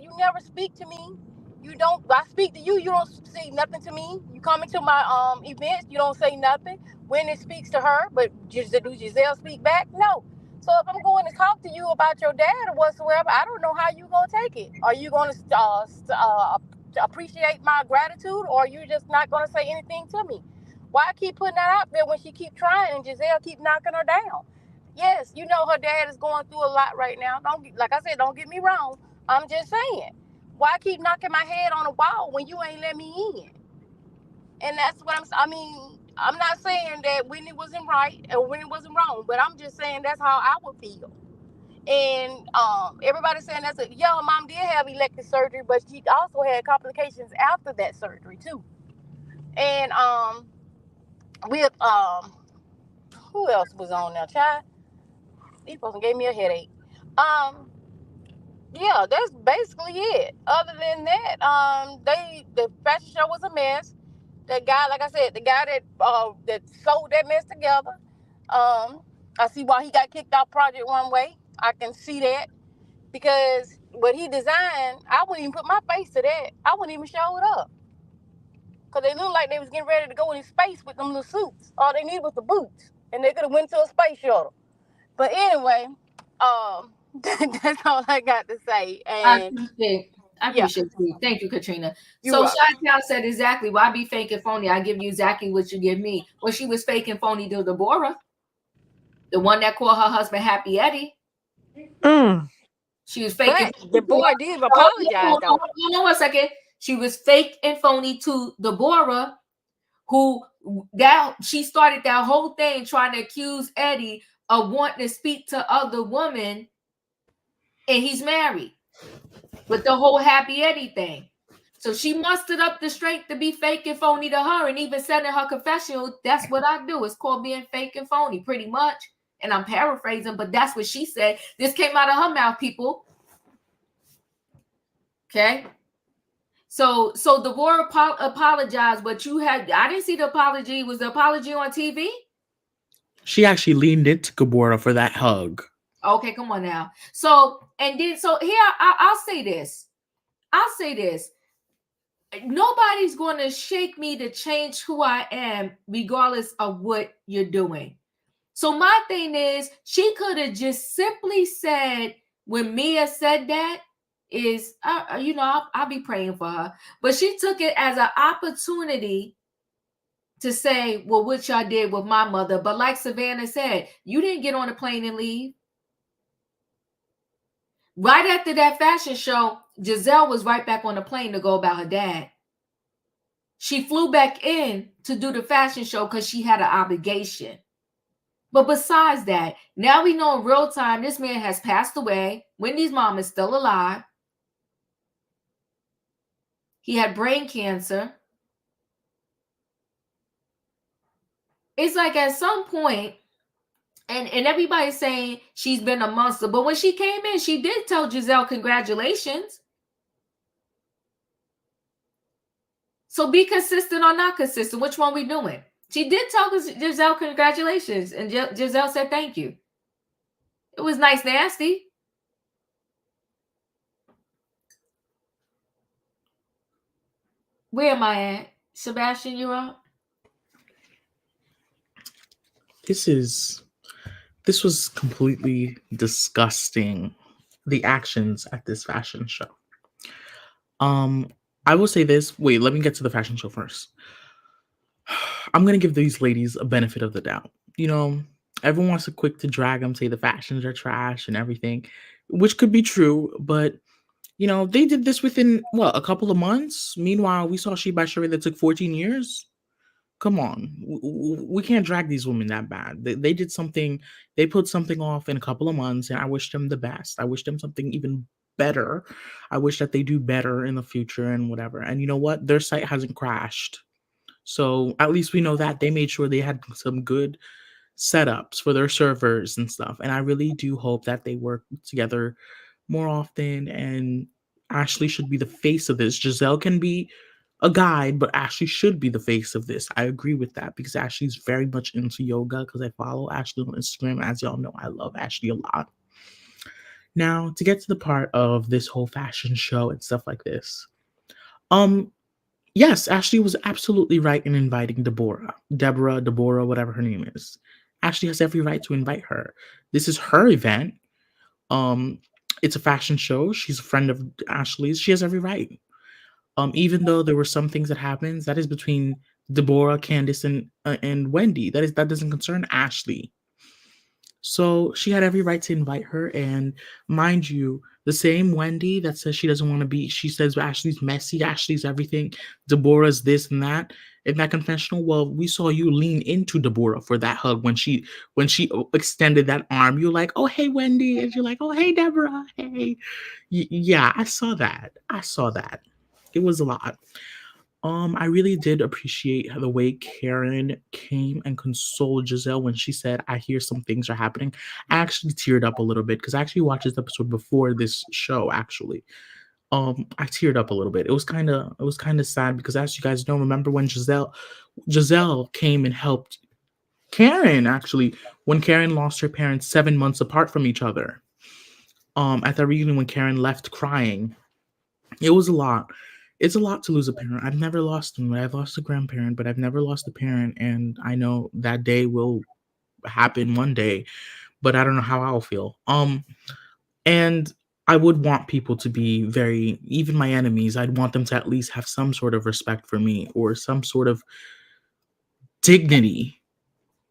Speaker 4: you never speak to me. You don't. I speak to you. You don't say nothing to me. You come into my events. You don't say nothing. When it speaks to her, but do Gizelle speak back? No. So if I'm going to talk to you about your dad or whatsoever, I don't know how you gonna take it. Are you gonna to appreciate my gratitude, or you just not gonna say anything to me? Why keep putting that out there when she keep trying and Gizelle keep knocking her down? Yes, you know her dad is going through a lot right now. Like I said, don't get me wrong. I'm just saying, why keep knocking my head on the wall when you ain't let me in? And that's what I mean. I'm not saying that Whitney wasn't right or Whitney wasn't wrong, but I'm just saying that's how I would feel. And everybody saying that's a yeah, mom did have elective surgery, but she also had complications after that surgery too. And with who else was on there, child? These person gave me a headache. Um, yeah, that's basically it. Other than that, the fashion show was a mess. The guy, like I said, the guy that sewed that mess together. I see why he got kicked off Project Runway. I can see that because what he designed, I wouldn't even put my face to that. I wouldn't even show it up because they looked like they was getting ready to go into space with them little suits. All they needed was the boots, and they could have went to a space shuttle. But anyway, that's all I got to say.
Speaker 1: I
Speaker 4: And
Speaker 1: appreciate, I
Speaker 4: yeah,
Speaker 1: appreciate you. Thank you, Katrina.
Speaker 4: you're
Speaker 1: So
Speaker 4: welcome.
Speaker 1: Chi said exactly why be fake and phony. I give you exactly what you give me. Well, she was fake and phony to Deborah, the one that called her husband Happy Eddie. She was fake and
Speaker 4: But the
Speaker 1: phony to
Speaker 4: boy
Speaker 1: her.
Speaker 4: did apologize though.
Speaker 1: Hold on 1 second. She was fake and phony to Deborah, who that she started that whole thing trying to accuse Eddie of wanting to speak to other women, and he's married. With the whole Happy Eddie thing. So she mustered up the strength to be fake and phony to her, and even said in her confessional, that's what I do. It's called being fake and phony, pretty much. And I'm paraphrasing, but that's what she said. This came out of her mouth, people. Okay. So Deborah apologized, but I didn't see the apology. Was the apology on TV?
Speaker 5: She actually leaned into Deborah for that hug.
Speaker 1: Okay, come on now. So here I'll say this. Nobody's going to shake me to change who I am, regardless of what you're doing. So my thing is, she could have just simply said, when Mia said that, I'll be praying for her. But she took it as an opportunity to say, well, what y'all did with my mother. But like Savannah said, you didn't get on a plane and leave. Right after that fashion show, Gizelle was right back on the plane to go about her dad. She flew back in to do the fashion show because she had an obligation. But besides that, now we know in real time this man has passed away. Wendy's mom is still alive. He had brain cancer. It's like at some point, and everybody's saying she's been a monster, but when she came in, she did tell Gizelle congratulations. So be consistent or not consistent. Which one we doing? She did tell Gizelle congratulations, and Gizelle said thank you. It was nice, nasty. Where am I at? Sebastian, you're up.
Speaker 5: This was completely disgusting. The actions at this fashion show. I will say this. Wait, let me get to the fashion show first. I'm gonna give these ladies a benefit of the doubt. Everyone wants to quick to drag them, say the fashions are trash and everything, which could be true, but they did this within a couple of months. Meanwhile, we saw She by Sheree that took 14 years. Come on, we can't drag these women that bad. They did something. They put something off in a couple of months, and I wish them the best. I wish them something even better. I wish that they do better in the future and whatever. And you know what? Their site hasn't crashed. So at least we know that they made sure they had some good setups for their servers and stuff. And I really do hope that they work together more often. And Ashley should be the face of this. Gizelle can be a guide, but Ashley should be the face of this. I agree with that because Ashley's very much into yoga because I follow Ashley on Instagram. As y'all know, I love Ashley a lot. Now, to get to the part of this whole fashion show and stuff like this. Yes, Ashley was absolutely right in inviting Deborah, whatever her name is. Ashley has every right to invite her. This is her event. It's a fashion show. She's a friend of Ashley's. She has every right. Even though there were some things that happens, that is between Deborah, Candace, and Wendy. That doesn't concern Ashley. So she had every right to invite her. And mind you, the same Wendy that says she doesn't want to be, she says Ashley's messy, Ashley's everything, Deborah's this and that. in that confessional? Well, we saw you lean into Deborah for that hug when she extended that arm. You're like, oh hey Wendy, and you're like, oh hey Deborah, hey. Yeah, I saw that. I saw that. It was a lot. I really did appreciate the way Karen came and consoled Gizelle when she said, I hear some things are happening. I actually teared up a little bit because I actually watched this episode before this show, actually. I teared up a little bit. It was kind of sad because, as you guys know, remember when Giselle came and helped Karen, actually, when Karen lost her parents 7 months apart from each other. At the reunion when Karen left crying. It was a lot. It's a lot to lose a parent. I've never lost them. I've lost a grandparent, but I've never lost a parent, and I know that day will happen one day, but I don't know how I'll feel. And I would want people to be very, even my enemies, I'd want them to at least have some sort of respect for me or some sort of dignity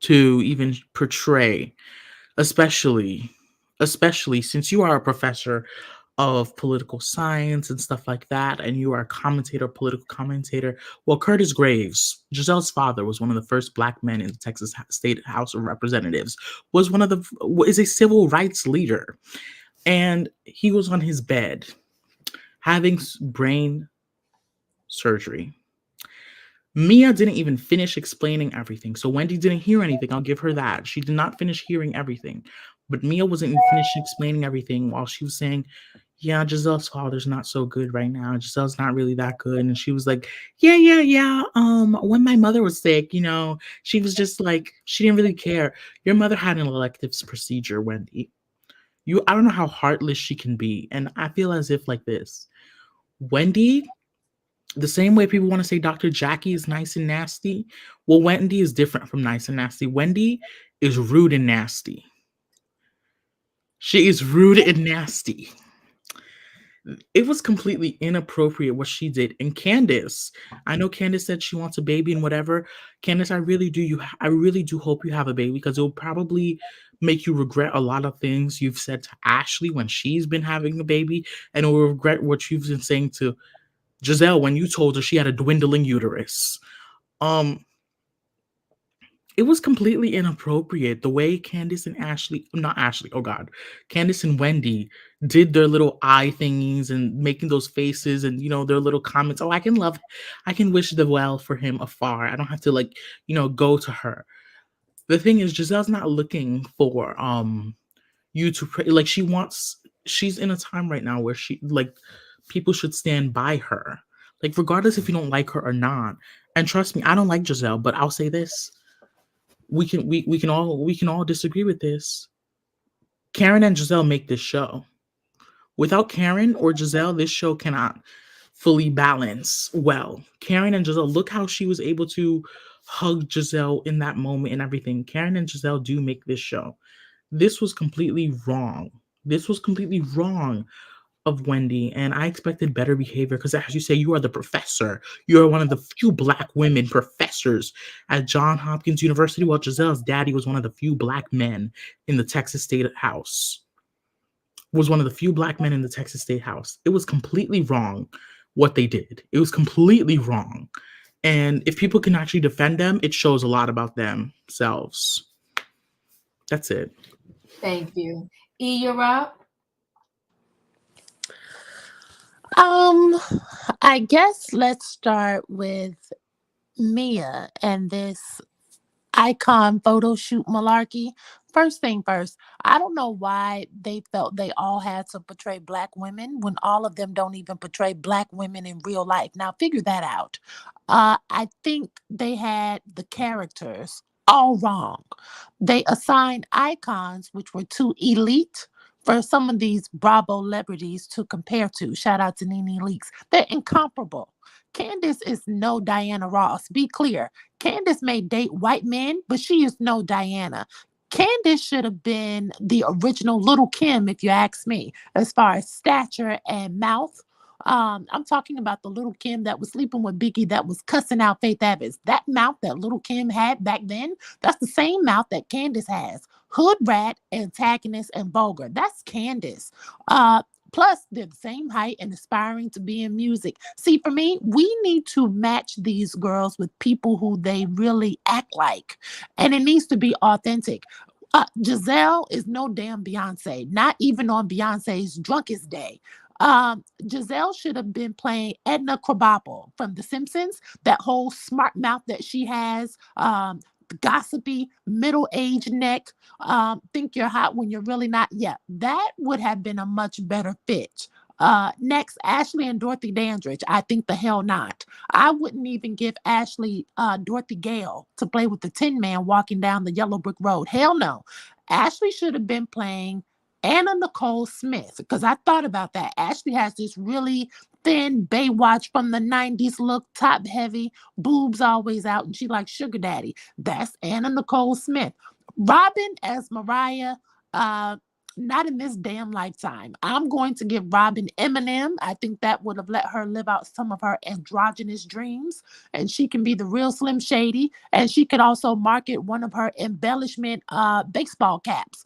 Speaker 5: to even portray, especially especially since you are a professor of political science and stuff like that, and you are a commentator, political commentator. Well, Curtis Graves, Giselle's father, was one of the first black men in the Texas State House of Representatives. Was one of the is a civil rights leader, and he was on his bed having brain surgery. Mia didn't even finish explaining everything. So Wendy didn't hear anything. I'll give her that. She did not finish hearing everything. But Mia wasn't even finished explaining everything while she was saying, yeah, Giselle's father's not so good right now. Giselle's not really that good. And she was like, yeah, yeah, yeah. When my mother was sick, she was just like, she didn't really care. Your mother had an elective procedure, Wendy. I don't know how heartless she can be. And I feel as if like this. Wendy, the same way people want to say Dr. Jackie is nice and nasty, well, Wendy is different from nice and nasty. Wendy is rude and nasty. She is rude and nasty. It was completely inappropriate what she did. And Candace, I know Candace said she wants a baby and whatever. Candace, I really do hope you have a baby because it will probably make you regret a lot of things you've said to Ashley when she's been having a baby, and it will regret what you've been saying to Gizelle when you told her she had a dwindling uterus. Um, it was completely inappropriate the way Candace and Ashley, not Ashley, oh God, Candace and Wendy did their little eye thingies and making those faces and their little comments. Oh, I can wish the well for him afar. I don't have to go to her. The thing is, Giselle's not looking for you to pray. Like she's in a time right now where people should stand by her. Like regardless if you don't like her or not. And trust me, I don't like Gizelle, but I'll say this. We can all disagree with this. Karen and Gizelle make this show. Without Karen or Gizelle, this show cannot fully balance well. Karen and Gizelle, look how she was able to hug Gizelle in that moment and everything. Karen and Gizelle do make this show. This was completely wrong. This was completely wrong of Wendy, and I expected better behavior because, as you say, you are the professor. You are one of the few black women professors at Johns Hopkins University, while Giselle's daddy was one of the few black men in the Texas State House. Was one of the few black men in the Texas State House. It was completely wrong what they did. It was completely wrong. And if people can actually defend them, it shows a lot about themselves. That's it.
Speaker 1: Thank you. You're up.
Speaker 6: I guess let's start with Mia and this icon photo shoot malarkey. First thing first, I don't know why they felt they all had to portray black women when all of them don't even portray black women in real life. Now figure that out. I think they had the characters all wrong. They assigned icons which were too elite for some of these Bravo celebrities to compare to. Shout out to Nene Leakes. They're incomparable. Candace is no Diana Ross. Be clear. Candace may date white men, but she is no Diana. Candace should have been the original Little Kim, if you ask me, as far as stature and mouth. I'm talking about the Little Kim that was sleeping with Biggie that was cussing out Faith Evans. That mouth that Little Kim had back then, that's the same mouth that Candace has. Hood rat, antagonist, and vulgar. That's Candace. Plus, they're the same height and aspiring to be in music. See, for me, we need to match these girls with people who they really act like. And it needs to be authentic. Gizelle is no damn Beyonce, not even on Beyonce's drunkest day. Gizelle should have been playing Edna Krabappel from The Simpsons. That whole smart mouth that she has, gossipy, middle-aged neck, think you're hot when you're really not. Yeah, that would have been a much better fit. Next, Ashley and Dorothy Dandridge. I think the hell not. I wouldn't even give Ashley Dorothy Gale to play with the Tin Man walking down the yellow brick road. Hell no. Ashley should have been playing Anna Nicole Smith, because I thought about that. Ashley has this really thin Baywatch from the 90s look, top heavy, boobs always out, and she likes sugar daddy. That's Anna Nicole Smith. Robyn as Mariah, not in this damn lifetime. I'm going to give Robyn Eminem. I think that would have let her live out some of her androgynous dreams, and she can be the real Slim Shady, and she could also market one of her embellishment baseball caps.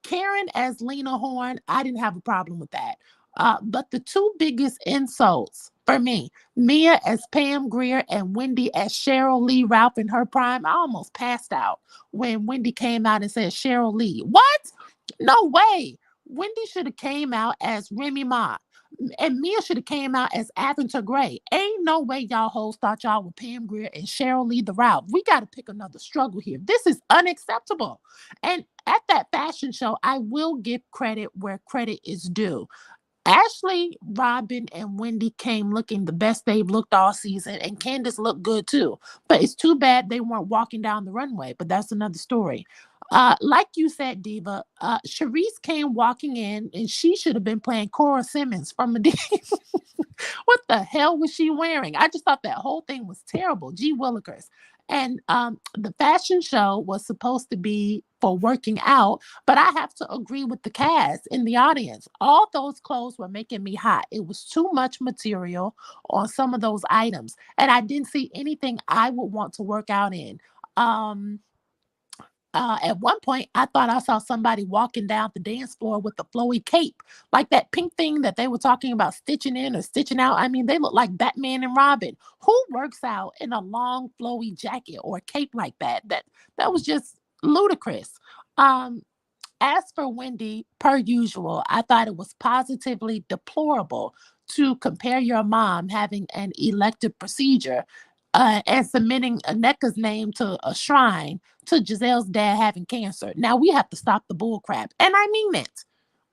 Speaker 6: Karen as Lena Horne, I didn't have a problem with that. But the two biggest insults for me, Mia as Pam Grier and Wendy as Cheryl Lee Ralph in her prime, I almost passed out when Wendy came out and said Cheryl Lee. What? No way. Wendy should have came out as Remy Ma. And Mia should have came out as Aventer Gray. Ain't no way y'all hoes thought y'all were Pam Grier and Cheryl Lee the Ralph. We got to pick another struggle here. This is unacceptable. And at that fashion show, I will give credit where credit is due. Ashley, Robyn, and Wendy came looking the best they've looked all season, and Candace looked good too. But it's too bad they weren't walking down the runway, but that's another story. Like you said, Diva, Charisse came walking in, and she should have been playing Cora Simmons from Medea. What the hell was she wearing? I just thought that whole thing was terrible. Gee Willikers. And the fashion show was supposed to be for working out, but I have to agree with the cast in the audience. All those clothes were making me hot. It was too much material on some of those items, and I didn't see anything I would want to work out in. Um, at one point, I thought I saw somebody walking down the dance floor with a flowy cape, like that pink thing that they were talking about stitching in or stitching out. I mean, they look like Batman and Robin. Who works out in a long flowy jacket or a cape like that? That was just ludicrous. Um, as for Wendy, per usual, I thought it was positively deplorable to compare your mom having an elective procedure and submitting Aneka's name to a shrine to Giselle's dad having cancer. Now we have to stop the bull crap. And I mean it.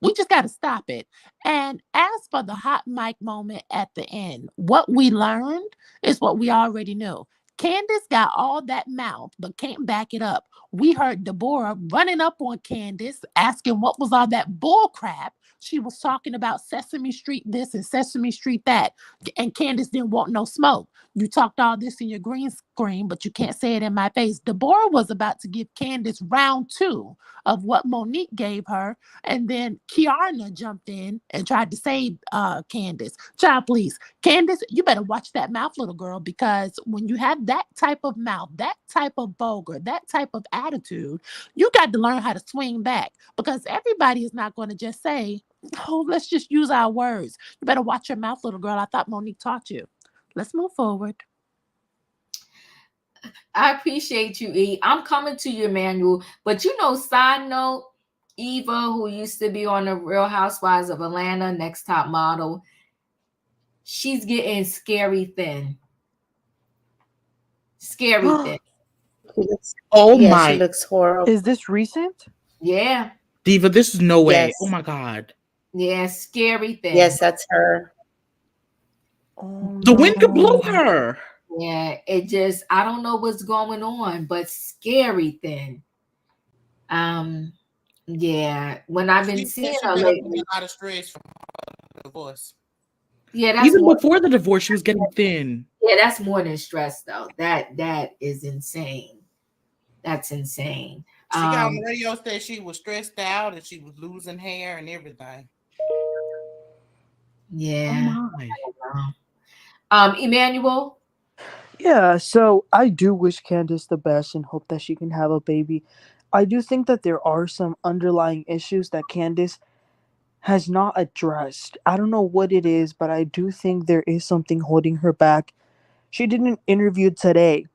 Speaker 6: We just got to stop it. And as for the hot mic moment at the end, what we learned is what we already knew. Candace got all that mouth, but can't back it up. We heard Deborah running up on Candace, asking what was all that bull crap. She was talking about Sesame Street this and Sesame Street that. And Candace didn't want no smoke. You talked all this in your green screen, but you can't say it in my face. Deborah was about to give Candace round two of what Monique gave her. And then Kiarna jumped in and tried to save Candace. Child, please. Candace, you better watch that mouth, little girl, because when you have that type of mouth, that type of vulgar, that type of attitude, you got to learn how to swing back, because everybody is not going to just say, oh, let's just use our words. You better watch your mouth, little girl. I thought Monique taught you. Let's move forward.
Speaker 1: I appreciate you, E. I'm coming to you, Emmanuel. But side note, Eva, who used to be on the Real Housewives of Atlanta, Next Top Model, she's getting scary thin. Scary thin.
Speaker 5: Oh
Speaker 3: Yeah,
Speaker 5: my.
Speaker 3: she looks horrible.
Speaker 7: Is this recent?
Speaker 1: Yeah.
Speaker 5: Diva, this is no way.
Speaker 3: Yes.
Speaker 5: Oh my God.
Speaker 1: Yeah, scary thin.
Speaker 3: Yes, that's her.
Speaker 7: Oh,
Speaker 5: The wind could blow
Speaker 7: no.
Speaker 5: her.
Speaker 1: Yeah, it just, I don't know what's going on, but scary thin. Yeah, when I've been
Speaker 2: She
Speaker 1: seeing
Speaker 2: said she
Speaker 1: her
Speaker 2: been
Speaker 1: lately.
Speaker 2: under a lot of stress from her divorce.
Speaker 1: Yeah, that's
Speaker 5: Even
Speaker 1: more,
Speaker 5: before the divorce, she was getting thin.
Speaker 1: yeah, that's more than stress though. That is insane. That's insane.
Speaker 2: She got on the radio, said she was stressed out and she was losing hair and everything.
Speaker 1: Yeah.
Speaker 5: Oh my.
Speaker 1: Emmanuel.
Speaker 7: Yeah, so I do wish Candace the best and hope that she can have a baby. I do think that there are some underlying issues that Candace has not addressed. I don't know what it is, but I do think there is something holding her back. She did an interview today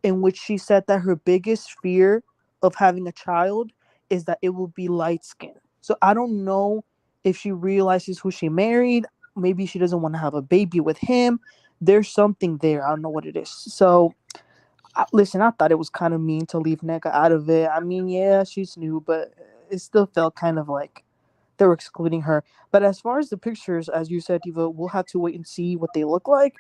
Speaker 7: in which she said that her biggest fear of having a child is that it will be light skin. So I don't know if she realizes who she married. Maybe she doesn't want to have a baby with him. There's something there. I don't know what it is. So listen, I thought it was kind of mean to leave Neka out of it. I mean, yeah, she's new, but it still felt kind of like they were excluding her. But as far as the pictures, as you said, Diva, we'll have to wait and see what they look like.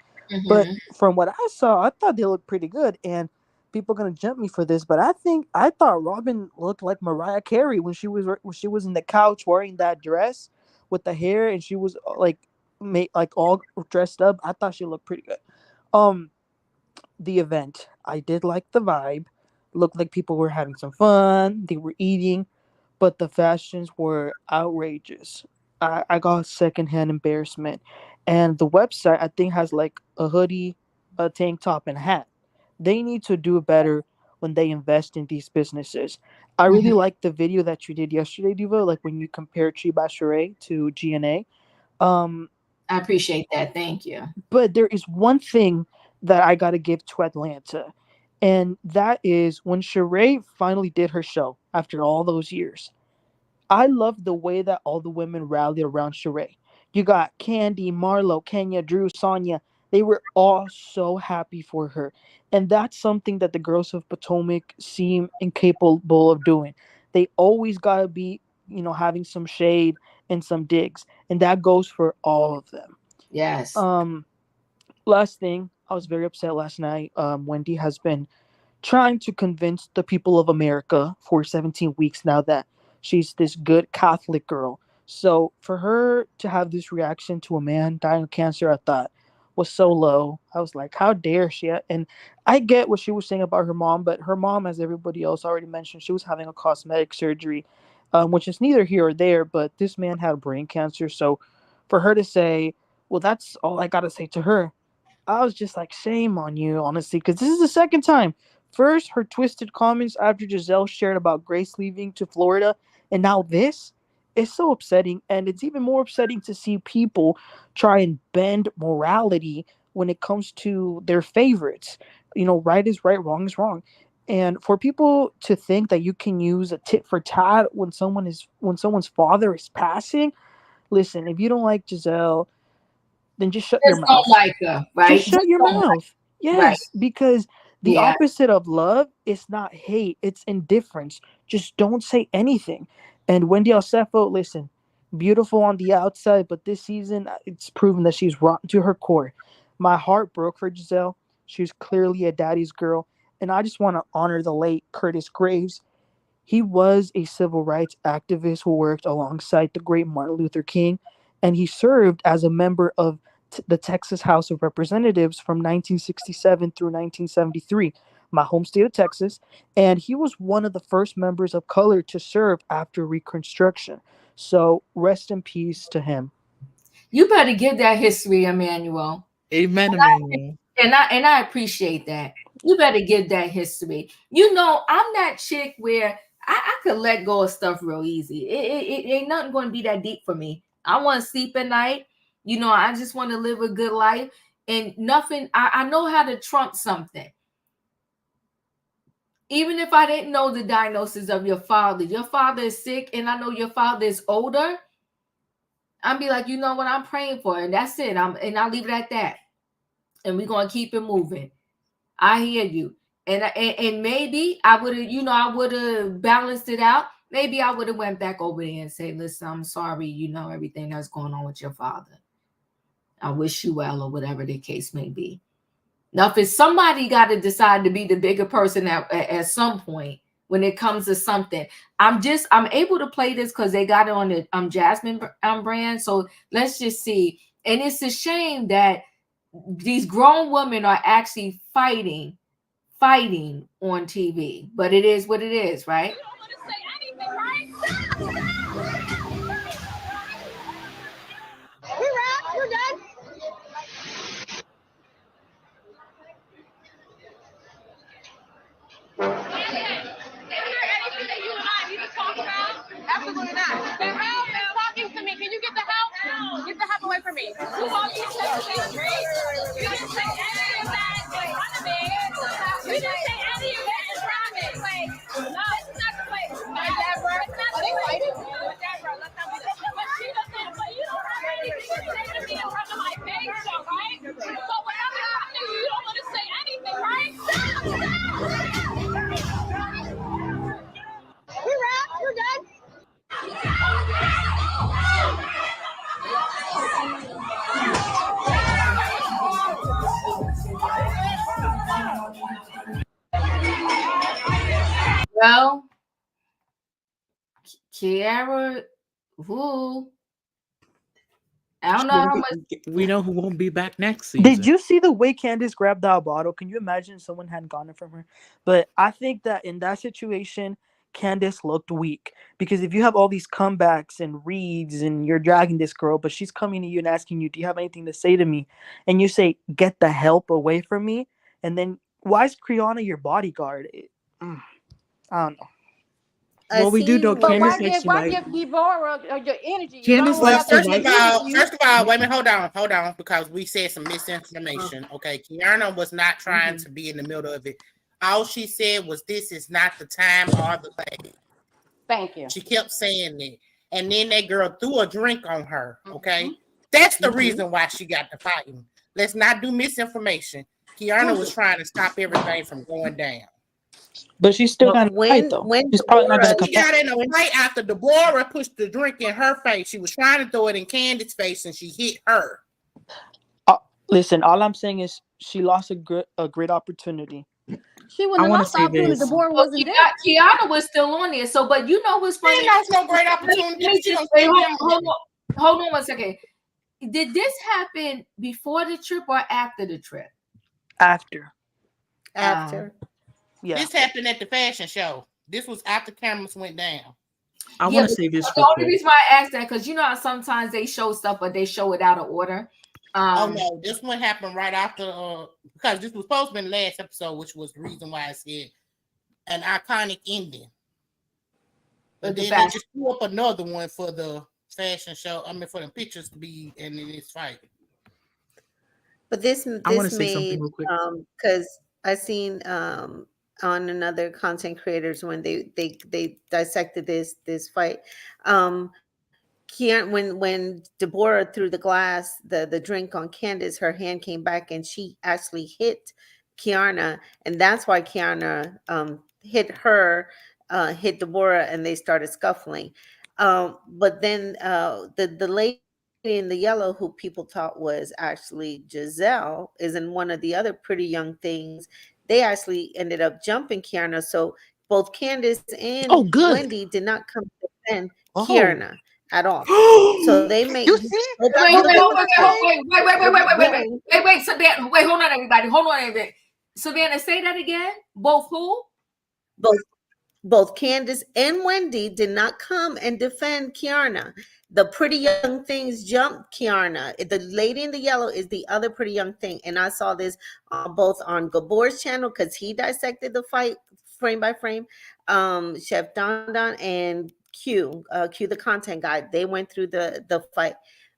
Speaker 7: But
Speaker 1: Hmm.
Speaker 7: from what I saw, I thought they looked pretty good. And people are gonna jump me for this, but I thought Robyn looked like Mariah Carey when she was in the couch wearing that dress with the hair, and she was like made like all dressed up. I thought she looked pretty good. Um, the event, I did like the vibe. Looked like people were having some fun. They were eating, but the fashions were outrageous. I got secondhand embarrassment. And the website, I think, has like a hoodie, a tank top, and a hat. They need to do better when they invest in these businesses. I really
Speaker 1: Hmm.
Speaker 7: liked the video that you did yesterday, Diva, like when you compared Chiba Sheree to GNA. Um,
Speaker 1: I appreciate that. Thank you.
Speaker 7: but there is one thing that I got to give to Atlanta, and that is when Sheree finally did her show after all those years. I love the way that all the women rallied around Sheree. You got Candy, Marlo, Kenya, Drew, Sonia. They were all so happy for her. And that's something that the girls of Potomac seem incapable of doing. They always got to be, having some shade and some digs. And that goes for all of them.
Speaker 1: Yes.
Speaker 7: Um, Last thing, I was very upset last night. Wendy has been trying to convince the people of America for 17 weeks now that she's this good Catholic girl. So for her to have this reaction to a man dying of cancer, I thought was so low. I was like, how dare she? And I get what she was saying about her mom, but her mom, as everybody else already mentioned, she was having a cosmetic surgery, which is neither here or there, but this man had brain cancer. So for her to say, well, that's all I got to say to her. I was just like, shame on you, honestly, because this is the second time. First, her twisted comments after Gizelle shared about Grace leaving to Florida, and now this. It's so upsetting, and it's even more upsetting to see people try and bend morality when it comes to their favorites. Right is right, wrong is wrong. And for people to think that you can use a tit for tat when someone's father is passing, listen, if you don't like Giselle, then just shut your
Speaker 1: Just don't
Speaker 7: mouth.
Speaker 1: like her,
Speaker 7: Just
Speaker 1: right?
Speaker 7: shut
Speaker 1: Just
Speaker 7: your
Speaker 1: don't like.
Speaker 7: mouth.
Speaker 1: Right.
Speaker 7: Yes, because the
Speaker 1: Yeah.
Speaker 7: opposite of love is not hate, it's indifference. Just don't say anything. And Wendy Alsefo, listen, beautiful on the outside, but this season it's proven that she's rotten to her core. My heart broke for Giselle. She's clearly a daddy's girl, and I just want to honor the late Curtis Graves. He was a civil rights activist who worked alongside the great Martin Luther King, and he served as a member of the Texas House of Representatives from 1967 through 1973, my home state of Texas, and he was one of the first members of color to serve after Reconstruction. So rest in peace to him.
Speaker 1: You better give that history, Emmanuel.
Speaker 5: Amen, Emmanuel.
Speaker 1: And I appreciate that. You better give that history. I'm that chick where I could let go of stuff real easy. It ain't nothing going to be that deep for me. I want to sleep at night. I just want to live a good life. And nothing, I know how to trump something. Even if I didn't know the diagnosis of your father is sick, and I know your father is older, I'd be like, you know what, I'm praying for it. And that's it. I'll leave it at that. And we're gonna keep it moving. I hear you. And maybe I would have balanced it out. Maybe I would have went back over there and say, listen, I'm sorry, everything that's going on with your father. I wish you well, or whatever the case may be. Now, if it's somebody got to decide to be the bigger person at some point when it comes to something, I'm able to play this because they got it on the Jasmine brand. So let's just see. And it's a shame that these grown women are actually fighting on TV, but it is what it is, right?
Speaker 8: Absolutely not. They're talking to me. Can
Speaker 1: Well, Kiara, who I don't know how much.
Speaker 5: We know who won't be back next
Speaker 7: Did
Speaker 5: season.
Speaker 7: you see the way Candace grabbed that bottle? Can you imagine someone had gotten it from her? But I think that in that situation, Candace looked weak because if you have all these comebacks and reads and you're dragging this girl, but she's coming to you and asking you, "Do you have anything to say to me?" and you say, "Get the help away from me," and then why is Kriana your bodyguard? I don't know.
Speaker 3: I
Speaker 5: Well, we do know
Speaker 3: seen
Speaker 4: But
Speaker 5: Candace
Speaker 3: where
Speaker 5: likes to
Speaker 4: why
Speaker 5: write.
Speaker 4: give Deborah your energy? You
Speaker 5: Candace
Speaker 4: don't want to
Speaker 2: Well,
Speaker 5: likes
Speaker 4: have
Speaker 5: to
Speaker 4: that
Speaker 2: first
Speaker 4: she
Speaker 2: of
Speaker 5: write.
Speaker 4: give it
Speaker 2: all,
Speaker 4: to you.
Speaker 2: first of all, wait a minute, hold on, because we said some misinformation. Okay, Kiana was not trying to be in the middle of it. All she said was, "This is not the time or the place."
Speaker 4: Thank you.
Speaker 2: She kept saying that, and then that girl threw a drink on her. Okay,
Speaker 4: Mhm.
Speaker 2: that's the reason why she got the fighting. Let's not do misinformation. Kiana was trying to stop everything from going down.
Speaker 7: But she's still
Speaker 3: but
Speaker 7: gonna fight though.
Speaker 3: when
Speaker 7: She's probably not gonna
Speaker 3: Deborah
Speaker 7: come
Speaker 2: She
Speaker 7: back.
Speaker 2: got in a fight after Deborah pushed the drink in her face. She was trying to throw it in Candy's face, and she hit her.
Speaker 7: Listen, all I'm saying is she lost a great opportunity.
Speaker 4: She
Speaker 5: I
Speaker 4: wouldn't have
Speaker 5: want to
Speaker 4: lost the
Speaker 5: say
Speaker 4: opportunity.
Speaker 5: this.
Speaker 4: Deborah
Speaker 1: Well,
Speaker 4: wasn't there.
Speaker 1: Kiana was still on there. So, but you know what's
Speaker 2: She
Speaker 1: funny?
Speaker 2: ain't lost no great
Speaker 1: Let
Speaker 2: opportunity.
Speaker 1: me
Speaker 2: She
Speaker 1: just
Speaker 2: don't
Speaker 1: wait.
Speaker 2: still be on there.
Speaker 1: Hold on 1 second. Did this happen before the trip or after the trip?
Speaker 7: After.
Speaker 3: after.
Speaker 2: This happened at the fashion show. This was after cameras went down.
Speaker 5: I
Speaker 1: Yeah,
Speaker 5: want to
Speaker 1: but
Speaker 5: say this
Speaker 1: the
Speaker 5: real
Speaker 1: only
Speaker 5: quick.
Speaker 1: reason why I asked that because you know how sometimes they show stuff, but they show it out of order.
Speaker 2: Oh no, this one happened right after because this was supposed to be the last episode, which was the reason why I said an iconic ending. But then they just threw up another one for the fashion show. I mean, for the pictures to be in this fight.
Speaker 3: But this
Speaker 5: I want to
Speaker 3: this
Speaker 5: say something
Speaker 3: made
Speaker 5: real quick.
Speaker 3: because I seen on another content creators when they dissected this fight. Kian when Deborah threw the glass the drink on Candace, her hand came back and she actually hit Kiana, and that's why Kiana hit her, hit Deborah, and they started scuffling. But then the lady in the yellow who people thought was actually Gizelle is in one of the other pretty young things. They actually ended up jumping Kiana. So both Candace
Speaker 6: Oh,
Speaker 3: and
Speaker 6: good.
Speaker 3: Wendy did not come to defend
Speaker 7: Oh.
Speaker 3: Kiana at all. So they make
Speaker 7: You see?
Speaker 3: go back
Speaker 1: Wait,
Speaker 3: and
Speaker 1: wait,
Speaker 3: look
Speaker 1: wait,
Speaker 3: at
Speaker 1: wait,
Speaker 3: the fight.
Speaker 1: wait, Savannah, wait, hold on, everybody. Hold on a minute. Savannah, say that again. Both who?
Speaker 3: Both both Candace and Wendy did not come and defend Kiana. The pretty young things jumped Kiana. The lady in the yellow is the other pretty young thing. And I saw this both on Gabor's channel because he dissected the fight frame by frame. Chef Don Don and Q the content guy, they went through the fight.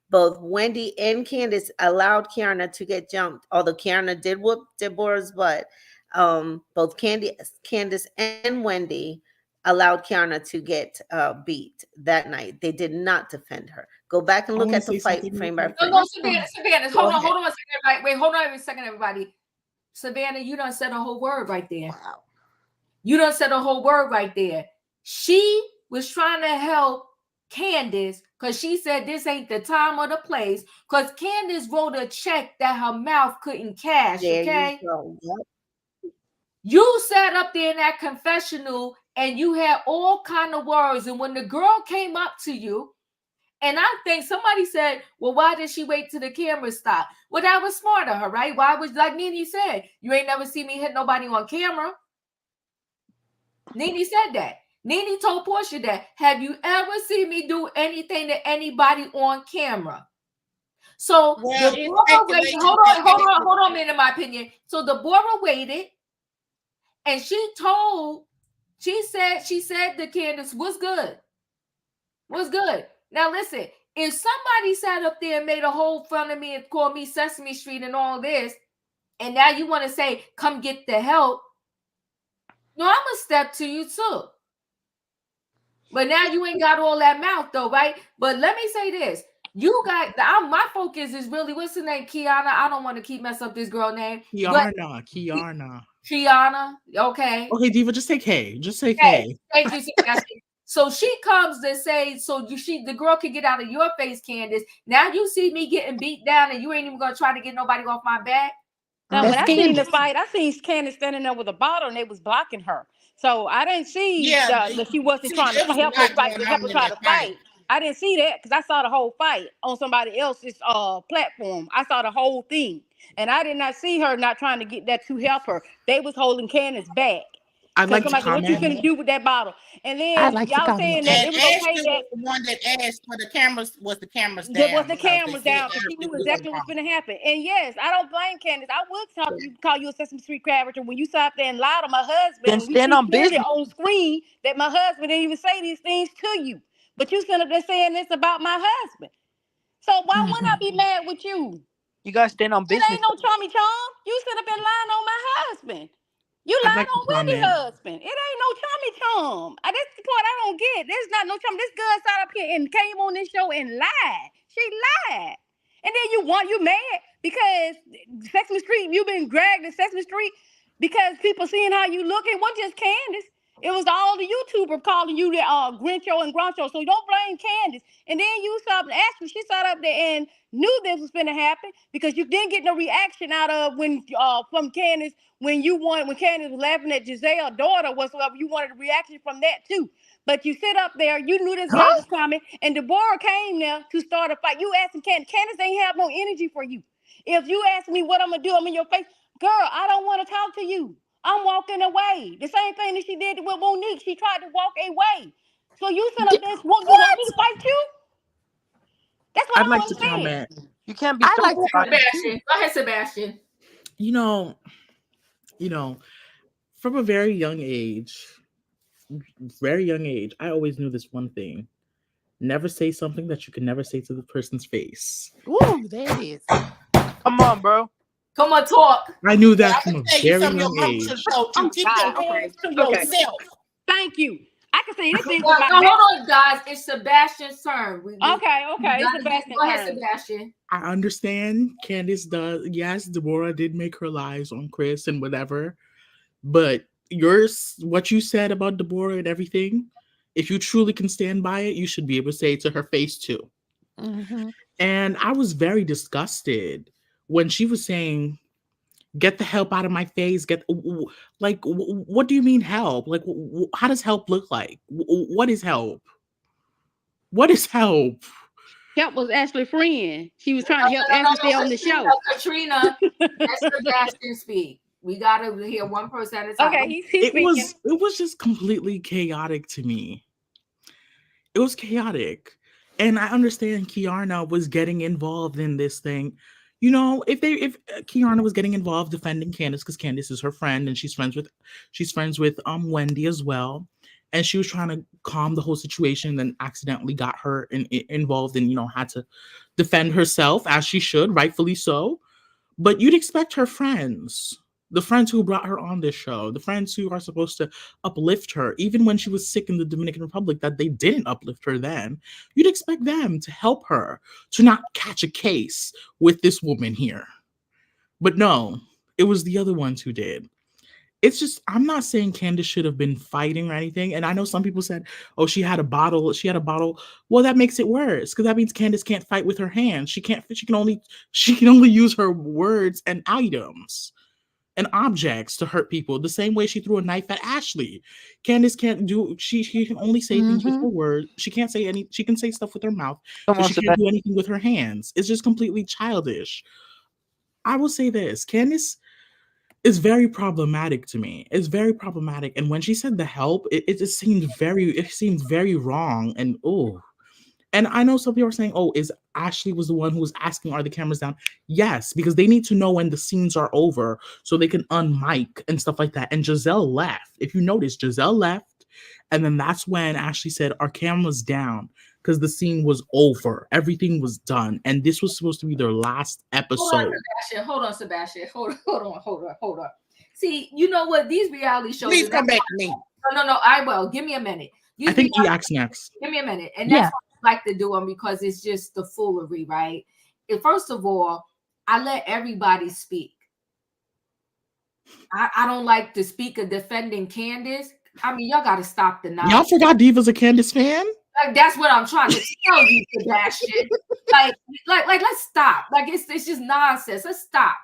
Speaker 3: Both Wendy and Candace allowed Kiana to get jumped, although Kiana did whoop Deborah's butt. Both Candace and Wendy allowed Kiana to get beat that night. They did not defend her. Go back and
Speaker 5: I
Speaker 3: look
Speaker 5: want to
Speaker 3: at the
Speaker 5: say
Speaker 3: fight
Speaker 5: something real
Speaker 3: frame by
Speaker 5: quick.
Speaker 3: frame.
Speaker 1: No, Savannah,
Speaker 3: Go
Speaker 1: hold
Speaker 3: ahead.
Speaker 1: on 1 second, everybody. Wait, hold on a second, everybody. Savannah, you done said a whole word right there.
Speaker 3: Wow.
Speaker 1: You done said a whole word right there. She was trying to help Candace because she said this ain't the time or the place because Candace wrote a check that her mouth couldn't cash,
Speaker 3: There
Speaker 1: okay?
Speaker 3: you go. Yep.
Speaker 1: You sat up there in that confessional and you had all kind of words, and when the girl came up to you, and I think somebody said, well, why did she wait till the camera stopped? Well, that was smart of her, right? Why was, like Nene said, you ain't never see me hit nobody on camera. Nene said that. Nene told Portia that. Have you ever seen me do anything to anybody on camera? So
Speaker 2: Well, it's
Speaker 1: Deborah waited.
Speaker 2: speculation.
Speaker 1: Hold on a minute, in my opinion. So Deborah waited, and she said to Candace, what's good? What's good? Now listen, if somebody sat up there and made a whole fun of me and called me Sesame Street and all this, and now you want to say, come get the help, no, I'm going to step to you too. But now you ain't got all that mouth though, right? But let me say this. You got my focus is really, what's her name? Kiana. I don't want to keep mess up this girl name.
Speaker 5: Kiana.
Speaker 1: Okay.
Speaker 5: Okay, Diva, just say K. Just say K.
Speaker 1: Thank you, Sebastian. So she comes to say, the girl can get out of your face, Candace. Now you see me getting beat down and you ain't even gonna try to get nobody off my back.
Speaker 4: No, when I
Speaker 6: That's
Speaker 4: seen the
Speaker 6: Candace.
Speaker 4: fight, I seen Candace standing there with a bottle and they was blocking her. So I didn't see
Speaker 2: Yeah,
Speaker 4: that she wasn't trying
Speaker 2: there
Speaker 4: to
Speaker 2: was a
Speaker 4: help her
Speaker 2: lot
Speaker 4: fight,
Speaker 2: going
Speaker 4: help her
Speaker 2: on in
Speaker 4: try to
Speaker 2: that fight.
Speaker 4: fight. I didn't see that because I saw the whole fight on somebody else's platform. I saw the whole thing. And I did not see her not trying to get that to help her. They was holding Candace back.
Speaker 5: I'd like to
Speaker 4: Somebody said, what you
Speaker 5: comment.
Speaker 4: finna do with that bottle? And
Speaker 6: I'd
Speaker 4: then
Speaker 6: like to
Speaker 4: y'all
Speaker 6: comment.
Speaker 4: saying that
Speaker 2: And
Speaker 4: it was okay
Speaker 2: Ashley
Speaker 4: that
Speaker 2: was the one that asked for the cameras
Speaker 4: there was
Speaker 2: down
Speaker 4: the
Speaker 2: because they
Speaker 4: cameras
Speaker 2: said
Speaker 4: down because she
Speaker 2: Ashley
Speaker 4: knew
Speaker 2: was
Speaker 4: exactly what
Speaker 2: wrong.
Speaker 4: was going to happen. And yes, I don't blame Candace. I would call you a Sesame Street character when you sat there and lied to my husband.
Speaker 7: Then
Speaker 4: And we
Speaker 7: stand
Speaker 4: see
Speaker 7: on
Speaker 4: clearly
Speaker 7: business.
Speaker 4: on screen that my husband didn't even say these things to you. But you sitting up there saying this about my husband. So why wouldn't I be mad with you?
Speaker 7: You guys stand on
Speaker 4: It
Speaker 7: business.
Speaker 4: ain't no chummy chum. You sit up and lying on my husband. You
Speaker 5: I'd
Speaker 4: lied
Speaker 5: like to
Speaker 4: on Wendy's
Speaker 5: comment.
Speaker 4: husband. It ain't no chummy chum. That's the part I don't get. There's not no chum. This girl sat up here and came on this show and lied. She lied. And then you mad because Sesame Street, you've been dragged to Sesame Street because people seeing how you look. It wasn't just Candace. It was all the YouTubers calling you the Grincho and Groncho. So don't blame Candace. And then you saw Ashley, she sat up there and knew this was gonna happen because you didn't get no reaction out of when from Candace when Candace was laughing at Gizelle's daughter whatsoever. You wanted a reaction from that too. But you sit up there, you knew this girl was coming, and Deborah came there to start a fight. You asking Candace ain't have no energy for you. If you ask me what I'm gonna do, I'm in your face. Girl, I don't want to talk to you. I'm walking away. The same thing that she did with Monique. She tried to walk away. So you sit up there, you want me to fight you? That's what
Speaker 5: I'd
Speaker 4: I
Speaker 5: like
Speaker 4: don't
Speaker 5: to
Speaker 4: understand.
Speaker 5: comment.
Speaker 7: You can't be
Speaker 6: I
Speaker 7: so
Speaker 6: like to comment too.
Speaker 1: Sebastian. Go ahead, Sebastian.
Speaker 5: You know, from a very young age, I always knew this one thing. Never say something that you can never say to the person's face.
Speaker 6: Ooh, there it is.
Speaker 7: Come on, bro.
Speaker 1: Come on, talk.
Speaker 5: I knew
Speaker 2: I
Speaker 5: that from
Speaker 2: can
Speaker 5: a
Speaker 2: tell you
Speaker 5: very
Speaker 2: some of your
Speaker 5: young
Speaker 2: mama
Speaker 5: age.
Speaker 2: should have told you.
Speaker 4: Oh
Speaker 2: Keep your
Speaker 4: God,
Speaker 2: hands to
Speaker 4: okay.
Speaker 2: yourself.
Speaker 4: Thank you. I can say anything
Speaker 1: Now,
Speaker 4: with my
Speaker 1: hold on, guys. It's Sebastian's turn.
Speaker 4: Okay,
Speaker 1: We
Speaker 4: it's
Speaker 1: gotta
Speaker 4: Sebastian's
Speaker 1: go ahead,
Speaker 4: turn.
Speaker 1: Sebastian.
Speaker 5: I understand Candace does. Yes, Deborah did make her lies on Chris and whatever. But what you said about Deborah and everything, if you truly can stand by it, you should be able to say it to her face too.
Speaker 6: Mm-hmm.
Speaker 5: And I was very disgusted when she was saying, "Get the help out of my face." What do you mean help? Like, how does help look like? What is help? What is help?
Speaker 4: Help was Ashley's friend. She was trying to help
Speaker 1: No,
Speaker 4: Ashley stay on the show.
Speaker 1: Katrina, let Sebastian speak. We gotta hear one person at a time.
Speaker 4: Okay, he's
Speaker 5: It
Speaker 4: speaking.
Speaker 5: was just completely chaotic to me. It was chaotic. And I understand Kiana was getting involved in this thing. If Kiana was getting involved defending Candace because Candace is her friend and she's friends with Wendy as well. And she was trying to calm the whole situation, then accidentally got her involved and had to defend herself as she should, rightfully so. But you'd expect her friends, the friends who brought her on this show, the friends who are supposed to uplift her, even when she was sick in the Dominican Republic, that they didn't uplift her then. You'd expect them to help her to not catch a case with this woman here. But no, it was the other ones who did. It's just, I'm not saying Candace should have been fighting or anything. And I know some people said, oh, she had a bottle. Well, that makes it worse because that means Candace can't fight with her hands. She can only use her words and items and objects to hurt people. The same way she threw a knife at Ashley. Candace can't do, she can only say things with her words. She can say stuff with her mouth,
Speaker 7: Come
Speaker 5: but
Speaker 7: on,
Speaker 5: she can't
Speaker 7: Sebastian.
Speaker 5: do anything with her hands. It's just completely childish. I will say this, Candace is very problematic to me. It's very problematic. And when she said the help, it just seemed very wrong. And and I know some people are saying, oh, is Ashley was the one who was asking, are the cameras down? Yes, because they need to know when the scenes are over so they can unmic and stuff like that. And Gizelle left. If you notice, Gizelle left. And then that's when Ashley said, are cameras down? because the scene was over. Everything was done. And this was supposed to be their last episode.
Speaker 1: Hold on, Sebastian. Hold on. See, you know what? These reality shows.
Speaker 2: Please come back to me.
Speaker 1: No. I will. Give me a minute.
Speaker 5: I think EAC's next.
Speaker 1: Give me a minute. And that's why I like to do them, because it's just the foolery, right? And first of all, I let everybody speak. I don't like to speak of defending Candace. I mean, y'all got to stop the nonsense.
Speaker 5: Y'all forgot Diva's a Candace fan?
Speaker 1: Like, that's what I'm trying to tell you, Sebastian. like, let's stop. Like, it's just nonsense. Let's stop.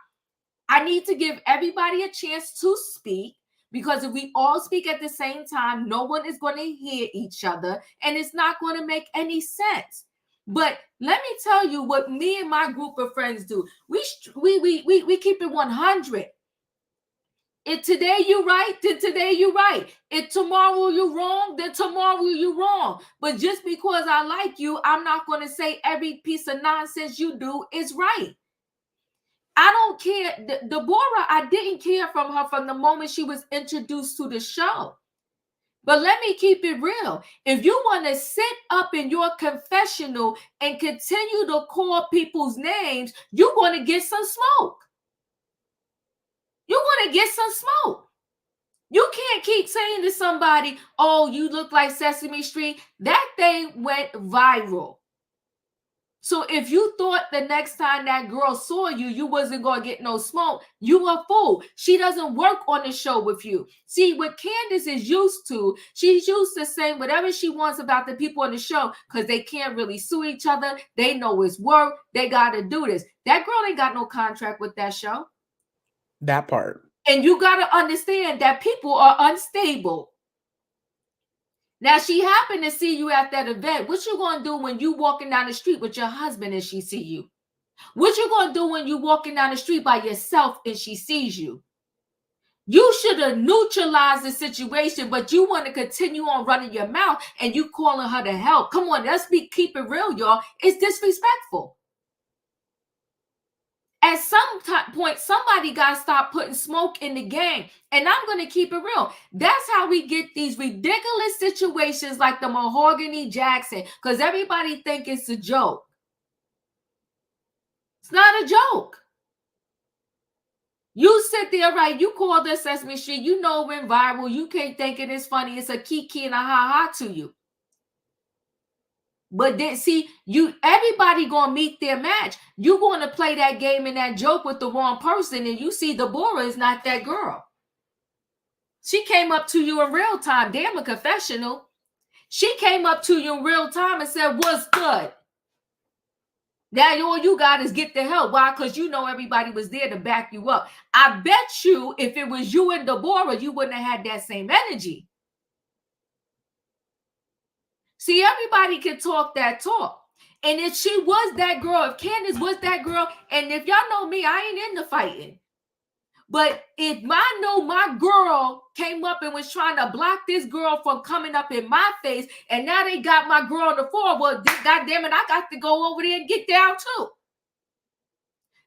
Speaker 1: I need to give everybody a chance to speak, because if we all speak at the same time, no one is going to hear each other, and it's not going to make any sense. But let me tell you what me and my group of friends do. We keep it 100. If today you right, then today you right. If tomorrow you're wrong, then tomorrow you're wrong. But just because I like you, I'm not going to say every piece of nonsense you do is right. I don't care. Deborah, I didn't care from her from the moment she was introduced to the show. But let me keep it real. If you want to sit up in your confessional and continue to call people's names, you're going to get some smoke. You're going to get some smoke. You can't keep saying to somebody, oh, you look like Sesame Street. That thing went viral. So if you thought the next time that girl saw you, you wasn't going to get no smoke, you a fool. She doesn't work on the show with you. See, what Candace is used to, she's used to saying whatever she wants about the people on the show, because they can't really sue each other. They know it's work. They got to do this. That girl ain't got no contract with that show.
Speaker 5: That part.
Speaker 1: And you got to understand that people are unstable. Now, she happened to see you at that event. What you going to do when you walking down the street with your husband and she see you? What you going to do when you walking down the street by yourself and she sees you? You should have neutralized the situation, but you want to continue on running your mouth and you calling her to help. Come on, let's keep it real, y'all. It's disrespectful. At some point, somebody got to stop putting smoke in the game. And I'm going to keep it real. That's how we get these ridiculous situations like the Mahogany Jackson, because everybody think it's a joke. It's not a joke. You sit there, right? You call this Sesame Street. You know it went viral. You can't think it is funny. It's a kiki and a ha-ha to you. But then, see, everybody gonna meet their match. You gonna play that game and that joke with the wrong person, and you see Deborah is not that girl. She came up to you in real time. Damn, a confessional. She came up to you in real time and said, "What's good?" Now all you got is get the help. Why? Because you know everybody was there to back you up. I bet you if it was you and Deborah, you wouldn't have had that same energy. See, everybody can talk that talk. And if she was that girl, if Candace was that girl, and if y'all know me, I ain't into fighting. But if I know my girl came up and was trying to block this girl from coming up in my face, and now they got my girl on the floor, well, God damn it, I got to go over there and get down too.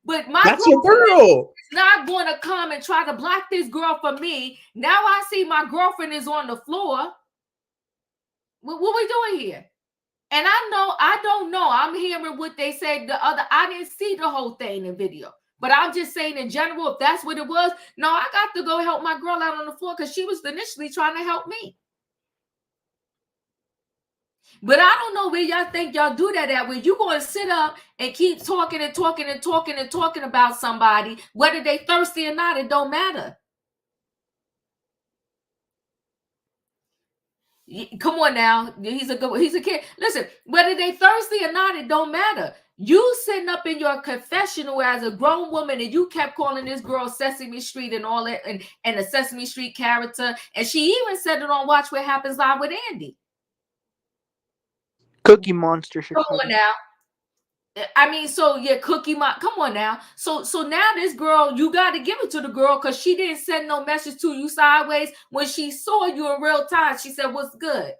Speaker 1: But that's your girl is not going to come and try to block this girl from me. Now I see my girlfriend is on the floor. What we doing here? And I don't know. I'm hearing what they said I didn't see the whole thing in video. But I'm just saying in general, if that's what it was, no, I got to go help my girl out on the floor because she was initially trying to help me. But I don't know where y'all think y'all do that at, where you're going to sit up and keep talking and talking and talking and talking about somebody, whether they thirsty or not, it don't matter. Come on now. He's a kid. Listen, whether they thirsty or not, it don't matter. You sitting up in your confessional as a grown woman and you kept calling this girl Sesame Street and all that and a Sesame Street character. And she even said it on Watch What Happens Live with Andy.
Speaker 7: Cookie Monster.
Speaker 1: Come on now. I mean, so yeah, come on now. So now this girl, you got to give it to the girl because she didn't send no message to you sideways. When she saw you in real time, she said, "What's good?"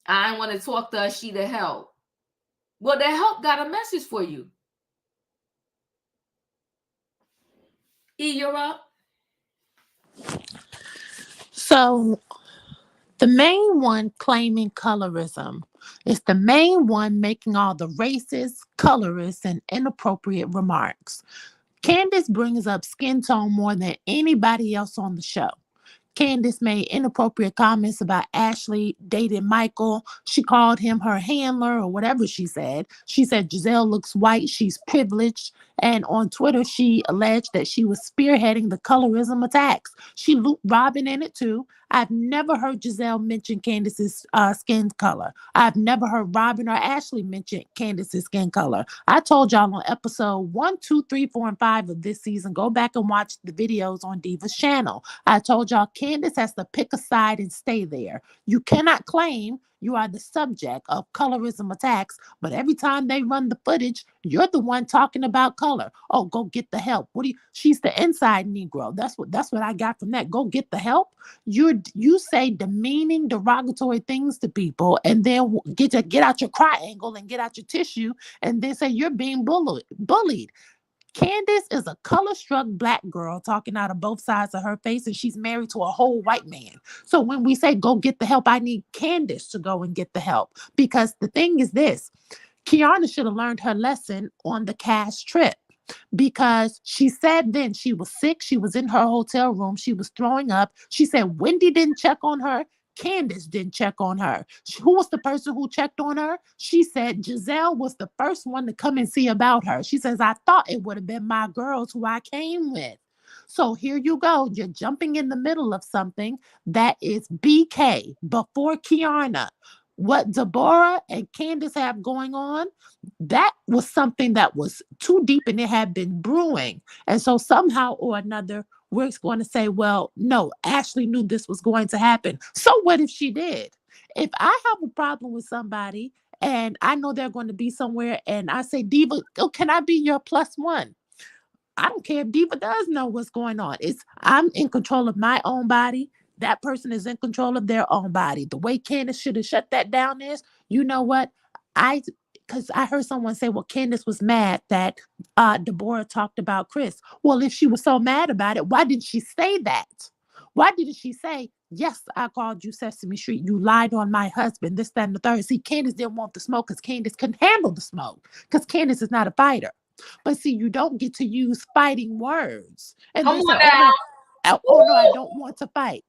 Speaker 1: I didn't want to talk to her. She the help. Well, the help got a message for you. E, you're up.
Speaker 6: So The main one claiming colorism is the main one making all the racist, colorist, and inappropriate remarks. Candace brings up skin tone more than anybody else on the show. Candace made inappropriate comments about Ashley dating Michael. She called him her handler or whatever she said. She said Gizelle looks white, she's privileged. And on Twitter, she alleged that she was spearheading the colorism attacks. She looped Robyn in it too. I've never heard Gizelle mention Candace's skin color. I've never heard Robyn or Ashley mention Candace's skin color. I told y'all on episode 1, 2, 3, 4, and 5 of this season, go back and watch the videos on Diva's channel. I told y'all Candace has to pick a side and stay there. You cannot claim you are the subject of colorism attacks, but every time they run the footage, you're the one talking about color. Oh, go get the help. What do you? She's the inside Negro. That's what I got from that. Go get the help. You say demeaning, derogatory things to people, and then get out your triangle and get out your tissue, and then say you're being bullied. Candace is a color-struck black girl talking out of both sides of her face, and she's married to a whole white man. So when we say go get the help, I need Candace to go and get the help. Because the thing is this, Kiana should have learned her lesson on the Cash trip. Because she said then she was sick. She was in her hotel room. She was throwing up. She said Wendy didn't check on her. Candace didn't check on her. Who was the person who checked on her? She said Gizelle was the first one to come and see about her. She says, I thought it would have been my girls who I came with. So here you go. You're jumping in the middle of something that is BK before Kiana. What Deborah and Candace have going on, that was something that was too deep and it had been brewing. And so somehow or another, we're going to say, well, no, Ashley knew this was going to happen. So what if she did? If I have a problem with somebody and I know they're going to be somewhere and I say, Diva, oh, can I be your plus one? I don't care if Diva does know what's going on. I'm in control of my own body. That person is in control of their own body. The way Candace should have shut that down is, you know what? Because I heard someone say, well, Candace was mad that Deborah talked about Chris. Well, if she was so mad about it, why didn't she say that? Why didn't she say, yes, I called you Sesame Street. You lied on my husband, this, that, and the third. See, Candace didn't want the smoke because Candace couldn't handle the smoke because Candace is not a fighter. But see, you don't get to use fighting words. And
Speaker 1: Come
Speaker 6: they say,
Speaker 1: on now.
Speaker 6: oh no, I don't want to fight.